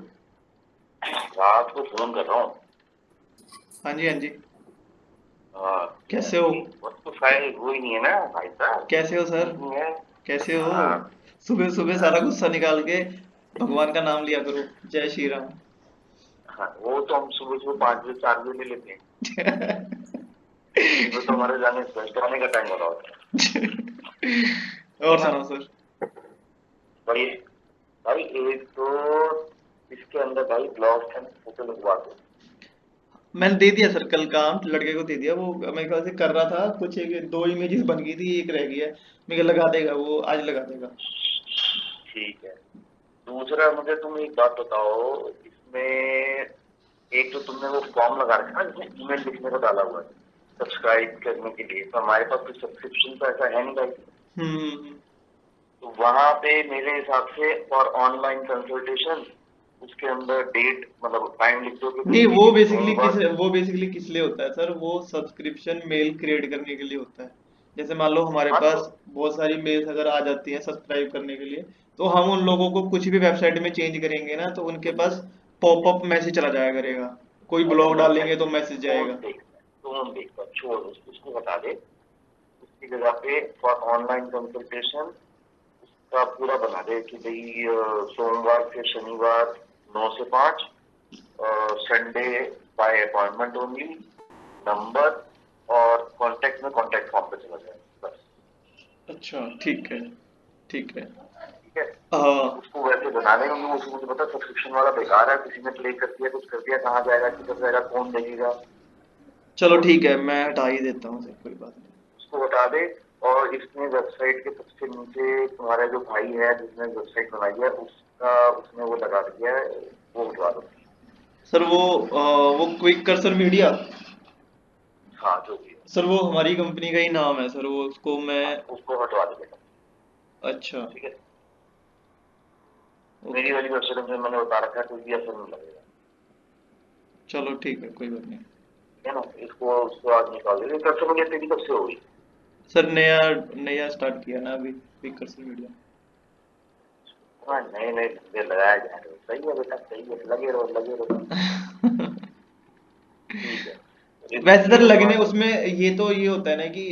S3: रात को फोन कर रहा हूँ।
S1: हाँ जी, हाँ जी,
S3: हाँ,
S1: कैसे हो,
S3: वो तो फाइल हुई नहीं है ना भाई साहब,
S1: कैसे हो सर,
S3: नहीं है।
S1: कैसे हो,
S3: हाँ,
S1: सुबह सुबह सारा गुस्सा निकाल के भगवान का नाम लिया करो, जय श्री राम।
S3: हाँ, वो तो हम सुबह सुबह 5 बजे 4 बजे ले लेते हैं। वो तो हमारे जाने जाने का टाइम हो रहा होता है।
S1: और सुनाओ सर।
S3: भाई भाई एक तो इसके अंदर भाई ब्लॉग एंड फोटो लगवा दो।
S1: मैंने दे दिया सर, कल काम लड़के को दे दिया, वो मेरे ख्याल से कर रहा था कुछ, एक दो इमेजेस बन गई थी, एक रह गई है, मेरे लगा देगा वो, आज लगा देगा।
S3: ठीक है। दूसरा मुझे तुम एक बात बताओ, इसमें एक तो तुमने वो फॉर्म लगा रखा है ना जिसमें ईमेल लिखने को डाला हुआ है सब्सक्राइब करने के लिए, तो हमारे पास कोई सब्सक्रिप्शन तो ऐसा है नहीं भाई।
S1: हम्म।
S3: तो वहां पे मेरे हिसाब से फॉर ऑनलाइन कंसल्टेशन उसके अंदर डेट मतलब टाइम लिख दो कि
S1: नहीं,
S3: भाई
S1: वो बेसिकली किस लिए होता है सर, वो सब्सक्रिप्शन मेल क्रिएट करने के लिए होता है। जैसे मान लो हमारे
S3: हाँ तो
S1: पास बहुत सारी मेल्स अगर आ जाती हैं सब्सक्राइब करने के लिए, तो हम उन लोगों को कुछ भी वेबसाइट में चेंज करेंगे ना, तो उनके पास पॉपअप मैसेज चला जाया करेगा, कोई
S3: अरे
S1: ब्लॉग
S3: वो
S1: डालेंगे तो मैसेज
S3: कौन
S1: जाएगा।
S3: देखता है, कौन देखता है, छोड़ उसको हटा दे। उसकी जगह पे फॉर ऑनलाइन कंसल्टेशन का पूरा बना दे कि भाई सोमवार से शनिवार 9 से 5, Sunday bye appointment only, number और कांटेक्ट में कांटेक्ट फॉर्म पे चला जाए बस।
S1: अच्छा ठीक है, ठीक है।
S3: ठीक है।
S1: हाँ
S3: उसको वैसे बनाने में उसको मुझे पता सब्सक्रिप्शन वाला बेकार है, किसी ने प्ले कर दिया कुछ कर दिया, कहाँ जाएगा किधर जाएगा कौन देखेगा।
S1: चलो
S3: छोड़
S1: ठीक है, मैं हटा ही देता हूँ सर, कोई बात नहीं।
S3: उसको बता दे। और इसमें वेबसाइट के सबसे नीचे तुम्हारा जो भाई है जिसने वेबसाइट बनाई है उसका उसने वो लगा दिया है, वो हटवा दो।
S1: सर वो क्विक कर्सर मीडिया,
S3: हाँ जो भी है।
S1: सर वो हमारी कंपनी का ही नाम है सर, वो उसको मैं।
S3: हाँ, उसको हटवा दे बेटा।
S1: अच्छा।
S3: ठीक है। मेरी
S1: ओके।
S3: वाली वेबसाइट में मैंने बता रखा है कोई भी असर नहीं लगेगा।
S1: चलो ठीक है, कोई बात नहीं।
S3: ठीक है ना, इसको उसको आज निकाल दे। कस्टमर केयर तेरी कब से होगी?
S1: सर नया नया स्टार्ट किया ना अभी, क्विक कर्सर मीडिया।
S3: हाँ नए नए धंधे लगाया जा रहे हो, सही है बेटा सही है, लगे रहो लगे रहो। ठीक है।
S1: वैसे
S3: ये
S1: सर
S3: बनवा
S1: लगने
S3: दो।
S1: उसमें ये तो ये होता है ना कि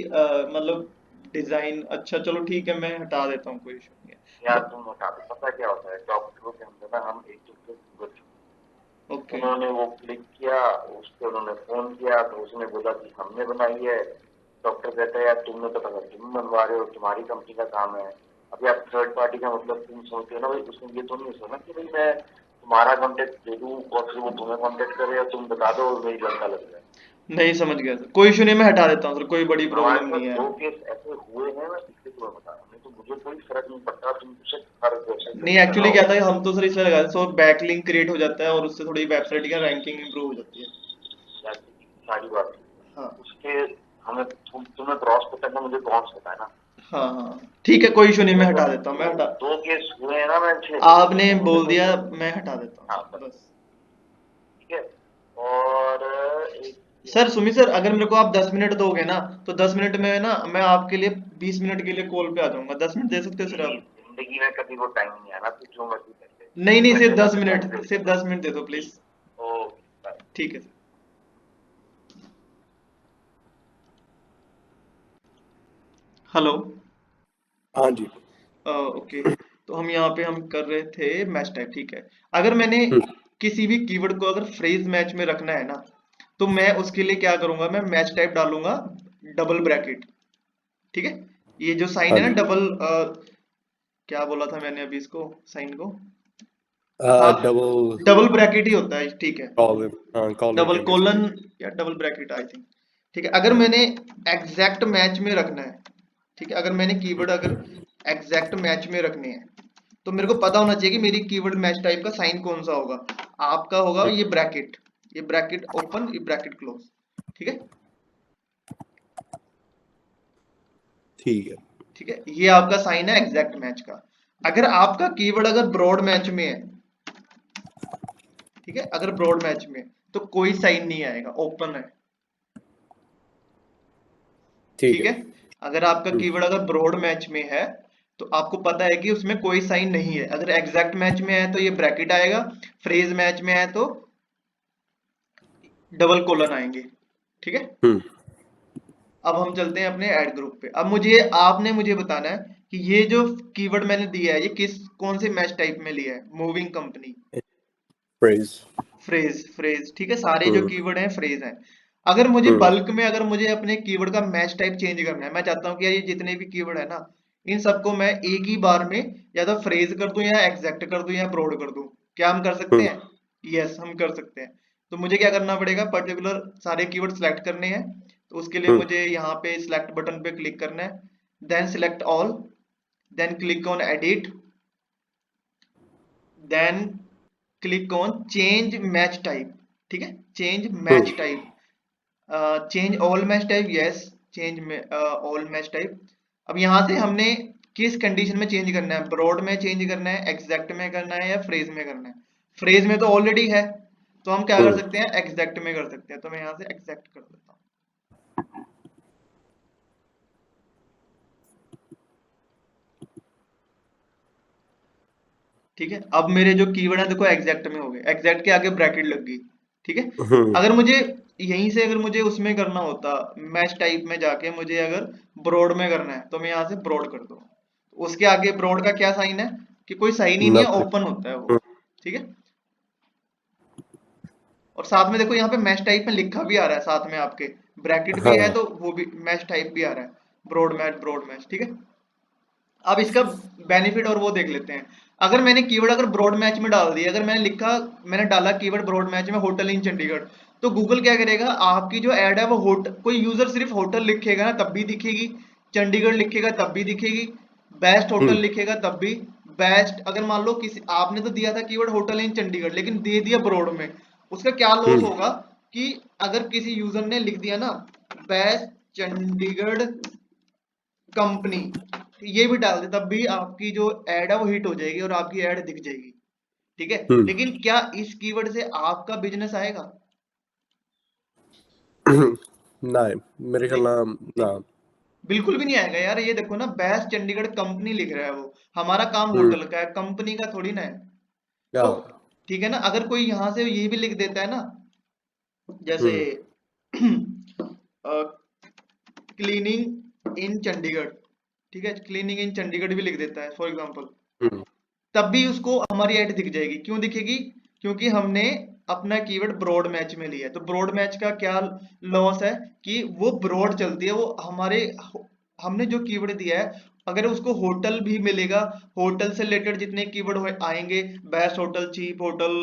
S1: मतलब डिजाइन, अच्छा चलो ठीक है, मैं हटा देता हूँ, कोई इशू नहीं
S3: यार
S1: है।
S3: तुम बता दो, पता क्या होता है डॉक्टरों के अंदर ना हम एक दूसरे से गुजर चुके हैं।
S1: ओके।
S3: उन्होंने वो क्लिक किया, उस पर उन्होंने फोन किया तो उसने बोला कि हमने बनाई है। डॉक्टर कहता है यार तुमने तो पता तुम बनवा रहे हो, तुम्हारी कंपनी का काम है। अब यार थर्ड पार्टी का मतलब तुम सोचते हो ना भाई, उसने ये तो नहीं सोचा कि भाई मैं तुम्हारा कॉन्टेक्ट दे दूं और फिर वो तुम्हें कॉन्टेक्ट करे और तुम बता दो और मेरी लड़का लग जाए।
S1: नहीं समझ गया सर, कोई इशू नहीं, मैं हटा देता हूँ सर, कोई बड़ी
S3: हमारे
S1: प्रॉब्लम
S3: पास
S1: नहीं है।
S3: 2 केस ऐसे हुए हैं, मैं इसलिए तुम्हें बता रहा हूँ, नहीं तो मुझे कोई फर्क नहीं पड़ता, तुम मुझसे हर वेबसाइट पे
S1: नहीं
S3: भी
S1: एक्चुअली
S3: लगाओ।
S1: क्या था, हम तो सर इसलिए लगाते हैं, सो बैकलिंक क्रिएट हो जाता है और उससे थोड़ी वेबसाइट की रैंकिंग इंप्रूव हो जाती है।
S3: सारी बात
S1: हाँ
S3: उसके हमें तुम्हें क्रॉस पता है ना, मुझे कौन पता है ना।
S1: हाँ हाँ ठीक है, कोई इशू नहीं,
S3: तो
S1: मैं
S3: ऐसा
S1: हटा देता हूँ, मैं हटा।
S3: 2 केस हुए हैं ना, मैं छह
S1: आपने
S3: तो मुझे
S1: बोल
S3: कोई।
S1: दिया, मैं हटा देता हूँ
S3: हाँ
S1: सर,
S3: बस।
S1: बस।
S3: ठीक है। और एक ये
S1: सर
S3: बताओ।
S1: सुमित सर, अगर मेरे को आप 10 मिनट दोगे ना, तो 10 मिनट में ना मैं आपके लिए 20 मिनट के लिए कॉल पे आ जाऊंगा, 10 मिनट दे सकते हो सर आप?
S3: जिंदगी में कभी वो टाइम नहीं आना, तू जो मर्जी कर ले,
S1: नहीं नहीं,
S3: 1 घंटे
S1: सिर्फ
S3: में
S1: दस
S3: अपने पैसे
S1: मिनट
S3: दे
S1: सिर्फ
S3: दूंगा।
S1: 10 मिनट दे दो प्लीज।
S3: ठीक। Okay bye.
S1: ठीक है सर। हेलो।
S2: हाँ जी।
S1: ओके। तो हम यहाँ पे हम कर रहे थे मैच टाइप, ठीक है। अगर मैंने
S2: हम्म,
S1: किसी भी कीवर्ड को अगर फ्रेज मैच में रखना है ना, तो मैं उसके लिए क्या करूंगा, मैं मैच टाइप डालूंगा डबल ब्रैकेट, ठीक है। ये जो साइन
S2: हाँ
S1: है ना
S2: जी।
S1: डबल, क्या बोला था मैंने अभी इसको, साइन को, हाँ,
S2: डबल
S1: डबल ब्रैकेट ही होता है, ठीक है।
S2: कॉलन, हाँ कॉलन
S1: डबल
S2: कहेंगे
S1: कोलन
S2: इसको।
S1: या डबल ब्रैकेट आई थिंक, ठीक है। अगर
S2: हाँ।
S1: मैंने एग्जैक्ट मैच में रखना है, ठीक है, अगर मैंने कीवर्ड अगर एग्जैक्ट मैच में रखने हैं, तो मेरे को पता होना चाहिए कि मेरी कीवर्ड मैच टाइप का साइन कौन सा होगा। आपका होगा
S2: हम्म,
S1: ये ब्रैकेट ओपन, ये ब्रैकेट क्लोज, ठीक है।
S2: ठीक है।
S1: ठीक है, ये आपका साइन है एग्जैक्ट मैच का। अगर आपका कीवर्ड अगर ब्रॉड मैच में है, ठीक है, अगर ब्रॉड मैच में है, तो कोई साइन नहीं आएगा, ओपन है,
S2: ठीक
S1: ठीक
S2: है।
S1: है। अगर आपका
S2: हम्म,
S1: कीवर्ड अगर ब्रॉड मैच में है, तो आपको पता है कि उसमें कोई साइन नहीं है। अगर एग्जैक्ट मैच में है तो ये ब्रैकेट आएगा, फ्रेज मैच में है तो डबल कोलन आएंगे, ठीक है।
S2: हम्म,
S1: अब हम चलते हैं अपने ऐड ग्रुप पे। अब मुझे आपने मुझे बताना है कि ये जो कीवर्ड मैंने दिया है ये कौन से मैच टाइप में लिया है, मूविंग कंपनी,
S2: phrase.
S1: फ्रेज, ठीक है, सारे जो
S2: Hmm.
S1: कीवर्ड हैं फ्रेज हैं। अगर मुझे
S2: Hmm.
S1: बल्क में, अगर मुझे अपने कीवर्ड का मैच टाइप चेंज करना है, मैं चाहता हूँ कि यार ये जितने भी कीवर्ड है ना, इन सबको मैं एक ही बार में या तो फ्रेज कर दूं या एग्जैक्ट कर दूं या ब्रॉड कर दूं, क्या हम कर सकते
S2: Hmm.
S1: हैं? यस, हम कर सकते हैं। तो मुझे क्या करना पड़ेगा, पर्टिकुलर सारे कीवर्ड सेलेक्ट करने हैं। तो उसके लिए
S2: Hmm.
S1: मुझे यहाँ पे सिलेक्ट बटन पे क्लिक करना है, then select all, then click on edit, then click on change match type, ठीक है, change
S2: Hmm.
S1: Match type, change all match type, yes, change all match type. अब यहाँ से हमने किस कंडीशन में चेंज करना है, ब्रॉड में चेंज करना है, एग्जैक्ट में करना है या फ्रेज में करना है? फ्रेज में तो ऑलरेडी है, तो हम क्या कर
S2: Hmm.
S1: सकते हैं, एग्जैक्ट में कर सकते हैं। तो मैं यहाँ से एग्जैक्ट कर देता हूँ। ठीक है, अब मेरे जो कीवर्ड है देखो एग्जैक्ट में हो गए, एग्जैक्ट के आगे ब्रैकेट लग गई, ठीक है।
S2: Hmm.
S1: अगर मुझे यहीं से, अगर मुझे उसमें करना होता, मैच टाइप में जाके मुझे अगर ब्रॉड में करना है, तो मैं यहाँ से ब्रॉड कर दूँ। उसके आगे ब्रॉड का क्या साइन है, कि कोई साइन ही नहीं है,
S2: Nothing.
S1: ओपन होता है वो,
S2: Hmm.
S1: ठीक है। और साथ में देखो यहाँ पे मैच टाइप में लिखा भी आ रहा है, साथ में आपके ब्रैकेट भी है,
S2: हाँ.
S1: तो वो भी मैच टाइप भी आ रहा है, ब्रॉड मैच, ठीक है। अब इसका बेनिफिट और वो देख लेते हैं। अगर मैंने कीवर्ड अगर ब्रॉड मैच में डाल दिया, अगर मैंने लिखा, मैंने डाला कीवर्ड ब्रॉड मैच में होटल इन चंडीगढ़, तो गूगल क्या करेगा, आपकी जो ऐड है वो होटल, कोई यूजर सिर्फ होटल लिखेगा ना तब भी दिखेगी, चंडीगढ़ लिखेगा तब भी दिखेगी, बेस्ट होटल
S2: Hmm.
S1: लिखेगा तब भी, बेस्ट, अगर मान लो किसी आपने तो दिया था कीवर्ड होटल इन चंडीगढ़ लेकिन दे दिया ब्रॉड में, उसका क्या लॉस
S2: Hmm.
S1: होगा, कि अगर किसी यूजर ने लिख दिया ना बेस्ट चंडीगढ़ कंपनी, ये भी डाल दे, तब भी आपकी जो एड है वो हिट हो जाएगी और आपकी एड दिख जाएगी, ठीक है।
S2: Hmm.
S1: लेकिन क्या इस कीवर्ड से आपका बिजनेस आएगा?
S2: नहीं, मेरे ख्याल
S1: देख,
S2: ना. ना.
S1: बिल्कुल भी नहीं आएगा यार। ये देखो ना, बेस्ट चंडीगढ़ कंपनी लिख रहा है वो, हमारा काम
S2: Hmm.
S1: होटल का है, कंपनी का थोड़ी ना है। तो
S2: Yeah.
S1: ठीक है ना, अगर कोई यहाँ से ये भी लिख देता है ना, जैसे
S2: Hmm.
S1: क्लीनिंग इन चंडीगढ़, ठीक है, क्लीनिंग इन चंडीगढ़ भी लिख देता है फॉर एग्जांपल,
S2: Hmm.
S1: तब भी उसको हमारी ऐड दिख जाएगी। क्यों दिखेगी? क्योंकि हमने अपना कीवर्ड ब्रॉड मैच में लिया है। तो ब्रॉड मैच का क्या लॉस है, कि वो ब्रॉड चलती है, वो हमारे, हमने जो कीवर्ड दिया है, अगर उसको होटल भी मिलेगा, होटल से रिलेटेड जितने कीवर्ड आएंगे, बेस्ट होटल, चीप होटल,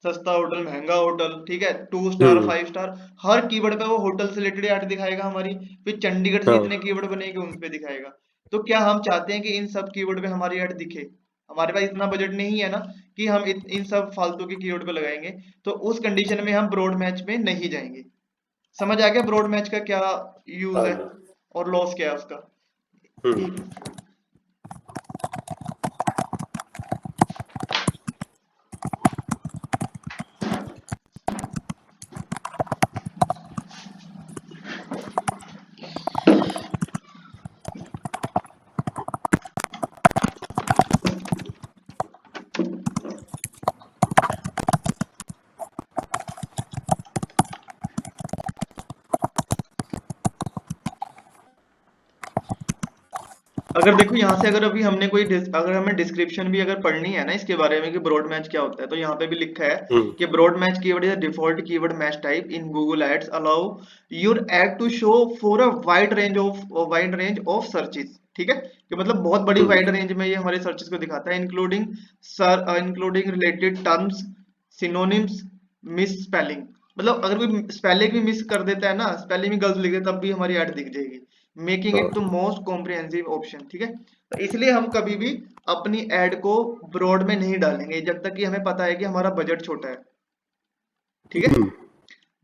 S1: सस्ता होटल, महंगा होटल, ठीक है, 2 स्टार,
S2: Hmm.
S1: 5 स्टार, हर कीवर्ड पे वो होटल से रिलेटेड ऐड दिखाएगा हमारी। फिर चंडीगढ़ से
S2: हाँ.
S1: जितने कीवर्ड बनेंगे उन पे दिखाएगा। तो क्या हम चाहते हैं कि इन सब कीवर्ड पे हमारी ऐड दिखे? हमारे पास इतना बजट नहीं है ना, कि हम इन सब फालतू के कीवर्ड पे लगाएंगे। तो उस कंडीशन में हम ब्रॉड मैच में नहीं जाएंगे। समझ आ गया ब्रॉड मैच का क्या यूज
S2: हाँ
S1: है
S2: जी.
S1: और लॉस क्या है उसका?
S2: Hmm.
S1: एक अगर देखो यहाँ से, अगर अभी हमने कोई अगर हमें डिस्क्रिप्शन भी अगर पढ़नी है ना इसके बारे में कि ब्रॉड मैच क्या होता है, तो यहाँ पे भी लिखा है
S2: Hmm.
S1: कि broad match keyword is default keyword match type in Google ads allow your ad to show for a wide range of searches, ठीक है, कि मतलब बहुत बड़ी
S2: Hmm.
S1: वाइड रेंज में ये हमारे सर्चेस को दिखाता है, including related terms, synonyms, miss spelling, मतलब अगर कोई स्पेलिंग भी मिस कर देता है ना, स्पेलिंग भी गलत लिख दे, तब भी हमारी ऐड दिख जाएगी, मेकिंग
S2: हाँ.
S1: It to most comprehensive option, ठीक है। तो इसलिए हम कभी भी अपनी ऐड को ब्रॉड में नहीं डालेंगे जब तक कि हमें पता है कि हमारा बजट छोटा है, ठीक है।
S2: Hmm.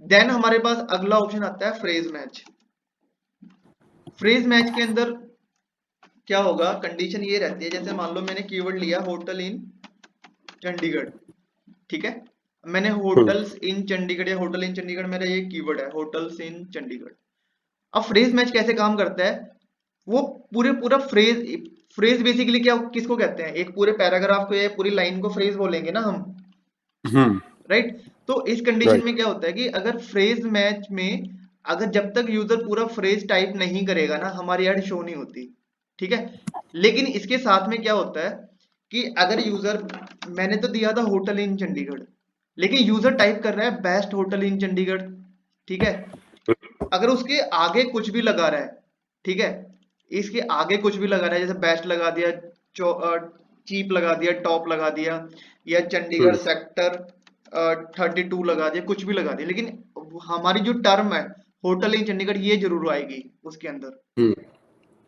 S1: देन हमारे पास अगला ऑप्शन आता है फ्रेज मैच। फ्रेज मैच के अंदर क्या होगा, कंडीशन ये रहती है, जैसे मान लो मैंने कीवर्ड लिया होटल इन चंडीगढ़, ठीक है, मैंने
S2: Hmm.
S1: होटल्स इन चंडीगढ़ या होटल इन चंडीगढ़ मेरा ये कीवर्ड है, होटल्स इन चंडीगढ़। अब फ्रेज मैच कैसे काम करता है, वो पूरा फ्रेज, फ्रेज बेसिकली क्या, किसको कहते हैं, एक पूरे पैराग्राफ को या पूरी लाइन को फ्रेज बोलेंगे ना हम,
S2: Hmm.
S1: राइट। तो इस कंडीशन
S2: Right.
S1: में क्या होता है कि अगर फ्रेज मैच में, अगर जब तक यूजर पूरा फ्रेज टाइप नहीं करेगा ना, हमारी ऐड शो नहीं होती, ठीक है। लेकिन इसके साथ में क्या होता है कि अगर यूजर, मैंने तो दिया था होटल इन चंडीगढ़, लेकिन यूजर टाइप कर रहा है बेस्ट होटल इन चंडीगढ़, ठीक है। अगर उसके आगे कुछ भी लगा रहा है, ठीक है, इसके आगे कुछ भी लगा रहा है, जैसे बेस्ट लगा दिया, चीप लगा दिया, टॉप लगा दिया, या चंडीगढ़ सेक्टर 32 लगा दिया, कुछ भी लगा दिया, लेकिन हमारी जो टर्म है होटल इन चंडीगढ़ ये जरूर आएगी उसके अंदर,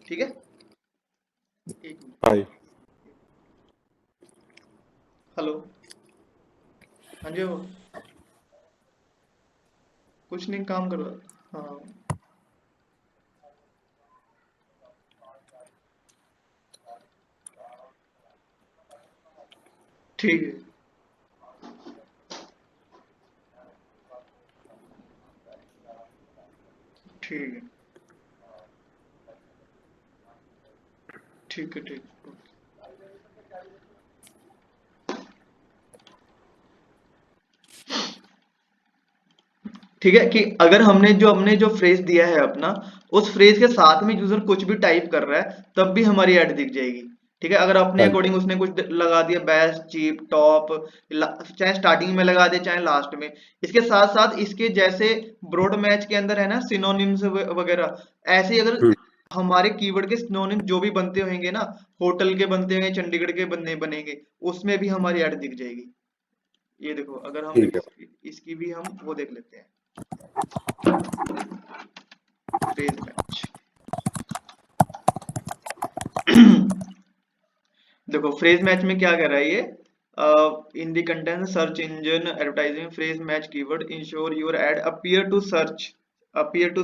S1: ठीक है। एक मिनट,
S2: हाँ
S1: हेलो, हाँ जी, वो कुछ नहीं, काम कर रहा, हाँ ठीक है, ठीक है, ठीक है, ठीक है। ठीक है, कि अगर हमने जो फ्रेज दिया है अपना, उस फ्रेज के साथ में यूजर कुछ भी टाइप कर रहा है तब भी हमारी ऐड दिख जाएगी, ठीक है। अगर अपने
S2: हाँ
S1: अकॉर्डिंग उसने कुछ लगा दिया, बेस्ट, चीप, टॉप, चाहे स्टार्टिंग में लगा दे चाहे लास्ट में, इसके साथ साथ इसके जैसे ब्रॉड मैच के अंदर है ना सिनोनिम्स वगैरह, ऐसे ही अगर हमारे कीवर्ड के सिनोनिम जो भी बनते होंगे ना, होटल के बनते होंगे, चंडीगढ़ के बनेंगे, उसमें भी हमारी ऐड दिख जाएगी। ये देखो, अगर हम
S2: ठीक है
S1: इसकी भी हम वो देख लेते हैं, फ्रेज मैच। देखो फ्रेज मैच में क्या कर रहा है ये, in the content search engine advertising phrase match keyword ensure your ad appear to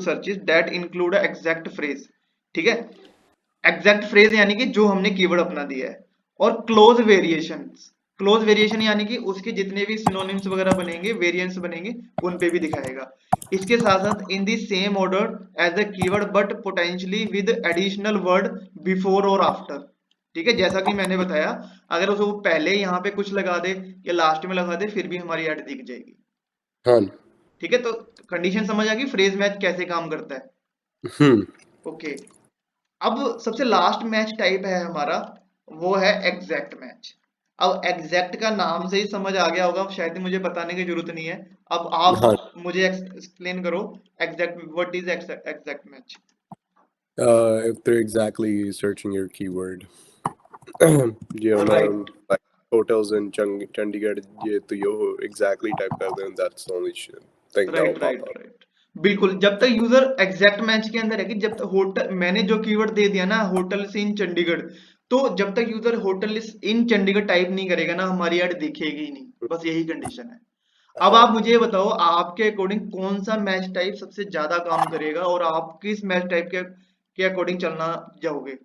S1: searches that include exact phrase, ठीक है। एग्जैक्ट फ्रेज यानी कि जो हमने कीवर्ड अपना दिया है, और क्लोज वेरिएशन यानी कि उसके जितने भी सिनोनिम्स वगैरह बनेंगे, वेरिएंट्स बनेंगे, उन पे भी दिखाएगा। इसके साथ साथ in the same order as the keyword but potentially with additional word before और आफ्टर, ठीक है। जैसा कि मैंने बताया, अगर उसको पहले यहाँ पे कुछ लगा दे या लास्ट में लगा दे फिर भी हमारी ऐड दिख जाएगी,
S2: हाँ
S1: ठीक है। तो कंडीशन समझ आ गई फ्रेज मैच कैसे काम करता है,
S2: हम्म
S1: ओके। अब सबसे लास्ट मैच टाइप है हमारा, वो है एग्जैक्ट मैच। अब एग्जैक्ट का नाम से ही समझ आ गया होगा, शायद ही मुझे बताने की जरूरत नहीं है। अब
S2: हाँ
S1: आप मुझे एक्सप्लेन करो, exact, what is exact match.
S2: if they're exactly searching your keyword ये होना
S1: right,
S2: like hotels in Chandigarh ये तो यो exactly type कर दें that's the only thing that will
S1: right,
S2: pop
S1: right,
S2: up
S1: right, बिल्कुल। जब तक यूजर एग्जैक्ट मैच के अंदर है, कि जब तक होटल, मैंने जो कीवर्ड दे दिया ना होटल इन चंडीगढ़, तो जब तक user hotel in Chandigarh type नहीं करेगा ना, हमारी ऐड दिखेगी ही नहीं, बस यही कंडीशन है। अब
S2: हाँ
S1: आप मुझे ये बताओ, आपके अकॉर्डिंग कौन सा मैच टाइप सबसे ज्यादा काम करेगा, और आप किस मैच टाइप के अकॉर्डिंग चलना जाओगे,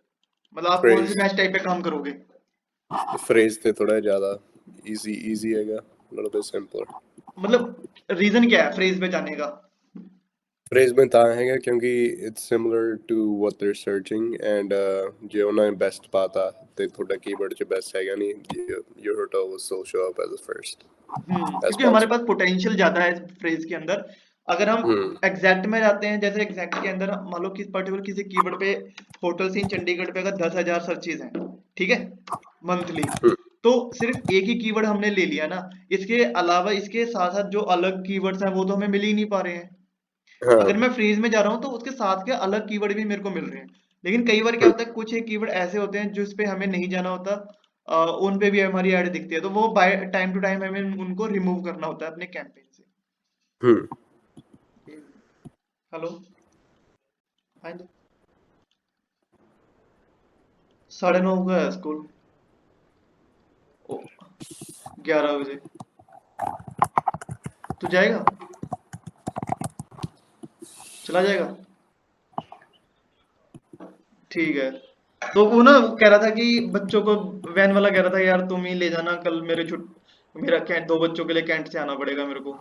S1: मतलब आप कौन से
S2: phrase
S1: मैच टाइप पे काम करोगे।
S2: phrase थे थोड़ा ज़्यादा easy हैगा a little bit simpler
S1: मतलब रीजन क्या है फ्रेज पे जाने का।
S2: phrase में था हैगा क्योंकि it's similar to what they're searching and जो ना best पाता ते थोड़ा keyword जो best हैगा नहीं your hotel will still show up as a first as
S1: क्योंकि हमारे
S2: possible
S1: पास पोटेंशियल ज्यादा है फ्रेज के अंदर। अगर हम एग्जैक्ट में जाते हैं, जैसे एग्जैक्ट के अंदर मान लो किस पर्टिकुलर किसी कीवर्ड पे, होटल इन चंडीगढ़ पे अगर 10,000 सर्चेज हैं, ठीक है, मंथली, तो सिर्फ एक ही कीवर्ड हमने ले लिया ना, इसके अलावा इसके साथ साथ जो अलग कीवर्ड्स हैं वो तो हमें मिल ही नहीं पा रहे हैं।
S2: हाँ
S1: अगर मैं फ्रेज में जा रहा हूँ तो उसके साथ के अलग कीवर्ड भी मेरे को मिल रहे हैं, लेकिन कई बार क्या होता है, कुछ एक कीवर्ड ऐसे होते हैं जिस पे हमें नहीं जाना होता, उन पे भी हमारी ऐड दिखती है, तो वो बाय टाइम टू टाइम हमें उनको रिमूव करना होता है अपने कैंपेन से।
S2: हम्म
S1: हेलो, हाँ जी, 9:30 का है स्कूल, 11 बजे तू जाएगा, चला जाएगा, ठीक है। तो वो ना कह रहा था कि बच्चों को, वैन वाला कह रहा था यार तुम ही ले जाना कल, मेरा कैंट, 2 बच्चों के लिए कैंट से आना पड़ेगा मेरे को।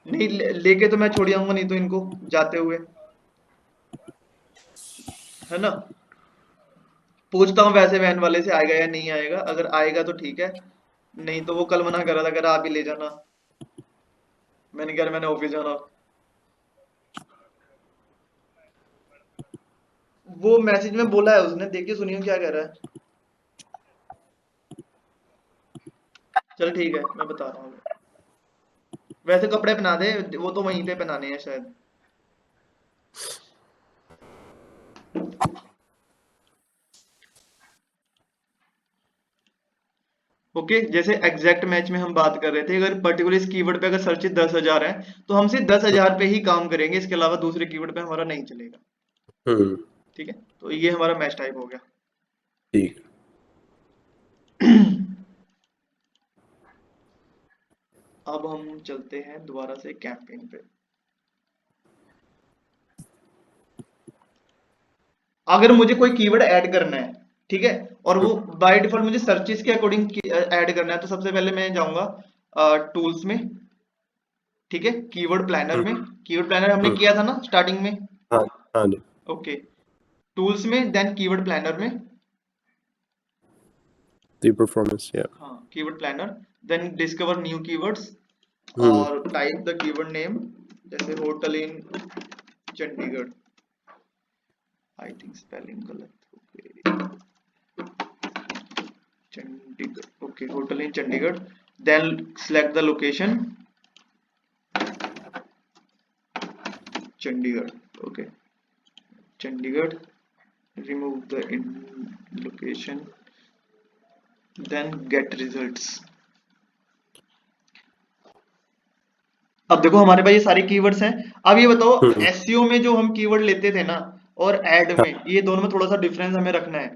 S1: नहीं, लेके तो मैं छोड़ आऊंगा, नहीं तो इनको जाते हुए, है ना। पूछता हूँ वैसे वैन वाले से आएगा या नहीं आएगा, अगर आएगा तो ठीक है, नहीं तो वो कल मना कर रहा था, कह रहा आप ही ले जाना, मैंने कहा मैंने ऑफिस जाना। वो मैसेज में बोला है उसने, देखिए सुनिए क्या कह रहा है। चल ठीक है, मैं बता रहा हूँ। वैसे कपड़े पहना दे, वो तो वहीं पे पहनाने हैं शायद। ओके, जैसे एग्जैक्ट मैच में हम बात कर रहे थे, अगर पर्टिकुलर इस कीवर्ड पे अगर सर्च 10,000 है तो हम सिर्फ 10,000 पे ही काम करेंगे, इसके अलावा दूसरे कीवर्ड पे हमारा नहीं चलेगा। ठीक है, तो ये हमारा मैच टाइप हो गया।
S2: ठीक।
S1: अब हम चलते हैं दोबारा से कैंपेन पे। अगर मुझे कोई कीवर्ड ऐड करना है, ठीक है, और वो बाय डिफॉल्ट मुझे सर्चेस के अकॉर्डिंग ऐड करना है, तो सबसे पहले मैं जाऊंगा टूल्स में। ठीक है, कीवर्ड प्लानर में। कीवर्ड प्लानर हमने किया था ना स्टार्टिंग में।
S2: हाँ हाँ जी।
S1: ओके, टूल्स में, देन कीवर्ड प्लानर में।
S2: दी परफॉर्मेंस या।
S1: हाँ, keyword planner, then discover new keywords
S2: hmm.
S1: और टाइप द कीवर्ड नेम, जैसे hotel in Chandigarh. I think spelling गलत। Okay, Chandigarh. Okay, hotel in Chandigarh. Then select the location, Chandigarh. Okay, Chandigarh. Remove the in location, then get results. अब देखो हमारे पास ये सारे कीवर्ड्स हैं। अब ये बताओ, एसईओ में जो हम कीवर्ड लेते थे ना और ऐड में, ये दोनों में थोड़ा सा डिफरेंस हमें रखना है।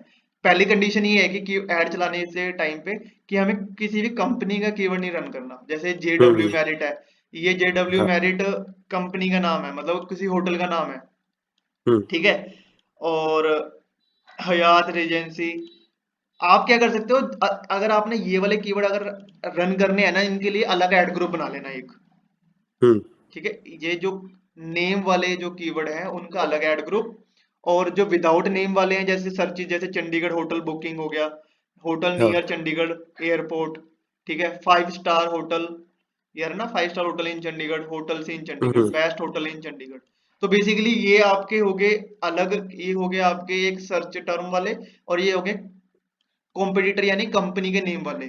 S1: पहली कंडीशन ये है कि ऐड चलाने से टाइम पे कि हमें किसी भी कंपनी का कीवर्ड नहीं रन करना। जैसे जेडब्ल्यू मैरिट है, ये जेडब्ल्यू
S2: हाँ।
S1: मैरिट कंपनी का नाम है, मतलब किसी होटल का नाम है। ठीक है, और हयात रेजेंसी। आप क्या कर सकते हो, अगर आपने ये वाले कीवर्ड अगर रन करने हैं ना, इनके लिए अलग ऐड ग्रुप बना लेना एक। ठीक है, ये जो नेम वाले जो कीवर्ड हैं उनका अलग ऐड ग्रुप, और जो विदाउट नेम वाले हैं जैसे सर्चेज, जैसे चंडीगढ़ होटल बुकिंग हो गया, होटल
S2: हाँ।
S1: Near Chandigarh airport. ठीक है, 5 स्टार होटल, यार ना 5 star hotel in Chandigarh, hotels in Chandigarh, best hotel in Chandigarh. तो बेसिकली ये आपके हो गए अलग, ये हो गए आपके एक सर्च टर्म वाले, और ये हो गए कॉम्पिटिटर यानी कंपनी के नेम वाले।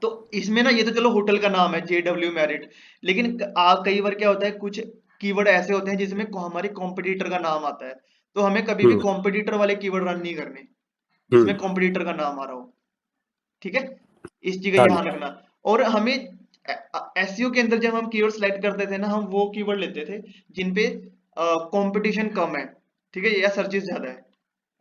S1: तो इसमें ना, ये तो चलो होटल का नाम है जेडब्ल्यू मैरिट, लेकिन कई बार क्या होता है, कुछ कीवर्ड ऐसे होते हैं जिसमें हमारे कॉम्पिटिटर का नाम आता है, तो हमें कभी भी कॉम्पिटिटर वाले कीवर्ड रन नहीं करने जिसमें कॉम्पिटिटर का नाम आ रहा हो। ठीक है, इस चीज का
S2: हाँ
S1: ध्यान
S2: जी।
S1: रखना। और हमें एसईओ के अंदर जब हम कीवर्ड सेलेक्ट करते थे ना, हम वो कीवर्ड लेते थे जिन पे कंपटीशन कम है, ठीक है, या सर्चेस ज्यादा है,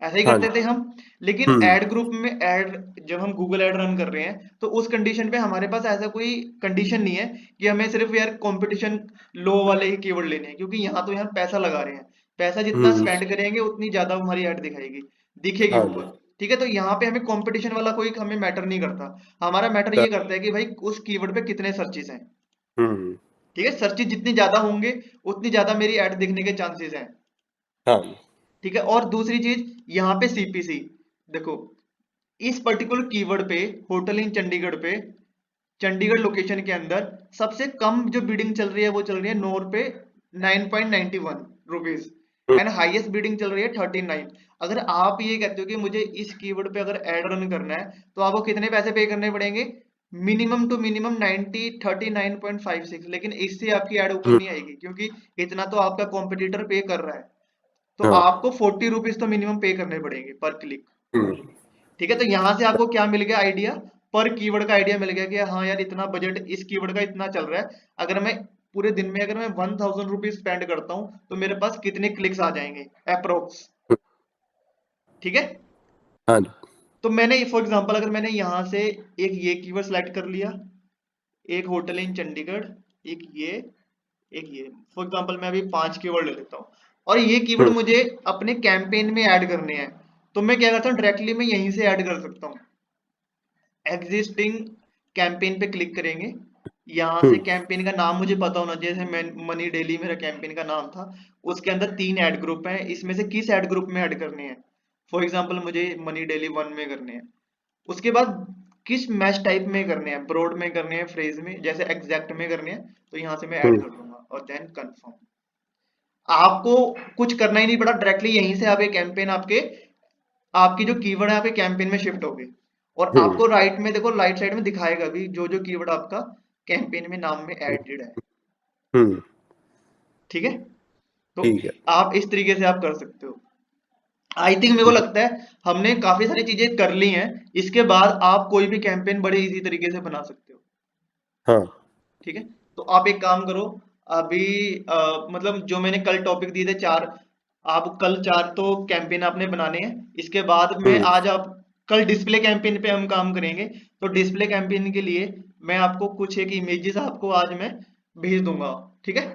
S1: ऐसा ही
S2: हाँ
S1: करते
S2: जी।
S1: थे हम। लेकिन ऐड ग्रुप में ऐड, जब हम गूगल ऐड रन कर रहे हैं तो उस कंडीशन पे हमारे पास ऐसा कोई कंडीशन नहीं है कि हमें सिर्फ यार कंपटीशन लो वाले ही कीवर्ड लेने हैं, क्योंकि यहाँ तो यहाँ पैसा लगा रहे हैं, पैसा जितना स्पेंड करेंगे उतनी ज्यादा हमारी ऐड दिखाएगी, दिखेगी
S2: हाँ
S1: ऊपर।
S2: जी।
S1: ठीक है, तो यहाँ पे हमें कंपटीशन वाला कोई हमें मैटर नहीं करता। हमारा मैटर ये करता है कि भाई उस कीवर्ड पे कितने सर्चेस हैं। ठीक है, सर्चेस जितनी ज्यादा होंगे उतनी ज्यादा मेरी ऐड दिखने के चांसेस हैं।
S2: हाँ।
S1: ठीक है, और दूसरी चीज यहाँ पे सीपीसी, देखो इस पर्टिकुलर कीवर्ड पे, होटल इन चंडीगढ़ पे, चंडीगढ़ लोकेशन के अंदर सबसे कम जो बिडिंग चल रही है वो चल रही है 9 पे 9.91 रुपीज, एंड हाईएस्ट बिडिंग चल रही है 39। अगर आप ये कहते हो कि मुझे इस कीवर्ड पे अगर एड रन करना है तो आपको कितने पैसे पे करने पड़ेंगे, मिनिमम टू मिनिमम 39.56, लेकिन इससे आपकी एड ऊपर नहीं आएगी क्योंकि इतना तो आपका कॉम्पिटिटर पे कर रहा है। तो
S2: हाँ।
S1: आपको 40 रुपीज तो मिनिमम पे करने पड़ेंगे पर क्लिक। ठीक है, तो यहां से आपको क्या मिल गया आइडिया, पर कीवर्ड का आइडिया मिल गया कि हाँ यार इतना बजट इस कीवर्ड का इतना चल रहा है, अगर मैं पूरे दिन में अगर मैं 1000 रुपीज स्पेंड करता हूँ तो मेरे पास कितने क्लिक्स आ जाएंगे अप्रोक्स। ठीक है,
S2: हाँ जी।
S1: तो मैंने फॉर एग्जांपल अगर मैंने यहां से एक ये कीवर्ड सेलेक्ट कर लिया, एक होटल इन चंडीगढ़, एक ये फॉर एग्जांपल मैं अभी 5 कीवर्ड ले लेता हूँ, और ये कीवर्ड मुझे अपने कैंपेन में ऐड करने हैं, तो मैं क्या करता हूँ, डायरेक्टली मैं यहीं से ऐड कर सकता हूँ। एग्जिस्टिंग कैंपेन पे क्लिक करेंगे, यहाँ से कैंपेन का नाम मुझे पता होना चाहिए, जैसे मनी डेली मेरा कैंपेन का नाम था, उसके अंदर 3 ऐड ग्रुप हैं, इसमें से किस ऐड ग्रुप में ऐड करने हैं। फॉर एग्जांपल मुझे मनी डेली 1 में करने हैं। उसके बाद किस मैच टाइप में करने हैं, ब्रॉड में करने हैं, फ्रेज में, जैसे एग्जैक्ट में करने हैं, तो यहाँ से मैं ऐड कर दूंगा और देन कंफर्म। आपको कुछ करना ही नहीं पड़ा, डायरेक्टली यहीं से आप एक कैंपेन आपकी जो कीवर्ड है आपके कैंपेन में शिफ्ट होगी, और आपको राइट में देखो, राइट साइड में दिखाएगा भी जो जो कीवर्ड आपका कैंपेन में नाम में एडेड है। ठीक है, तो
S2: ठीक है।
S1: आप इस तरीके से आप कर सकते हो। आई थिंक मेरे को लगता है हमने काफी सारी चीजें कर ली हैं, इसके बाद आप कोई भी कैंपेन बड़े इजी तरीके से बना सकते हो।
S2: हाँ
S1: ठीक है, तो आप एक काम करो, अभी मतलब जो मैंने कल टॉपिक दिए थे 4, आप कल 4 तो कैंपेन आपने बनाने हैं, इसके बाद में आज आप कल डिस्प्ले कैंपेन पे हम काम करेंगे। तो डिस्प्ले कैंपेन के लिए मैं आपको कुछ एक इमेजेस आपको आज मैं भेज दूंगा। ठीक है,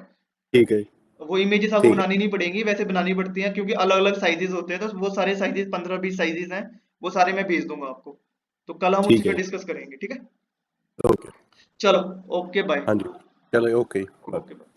S2: ठीक है
S1: वो इमेजेस आपको
S2: ठीक है
S1: बनानी नहीं पड़ेंगी, वैसे बनानी पड़ती हैं क्योंकि अलग अलग साइजेस होते हैं, तो वो सारे साइजेस 15-20 साइजेस हैं, वो सारे मैं भेज दूंगा आपको। तो कल हम उसी
S2: ठीक
S1: पे
S2: है
S1: डिस्कस करेंगे। ठीक है,
S2: ओके
S1: चलो, ओके बाय।
S2: हाँ जी चलो ओके
S1: ओके बाय।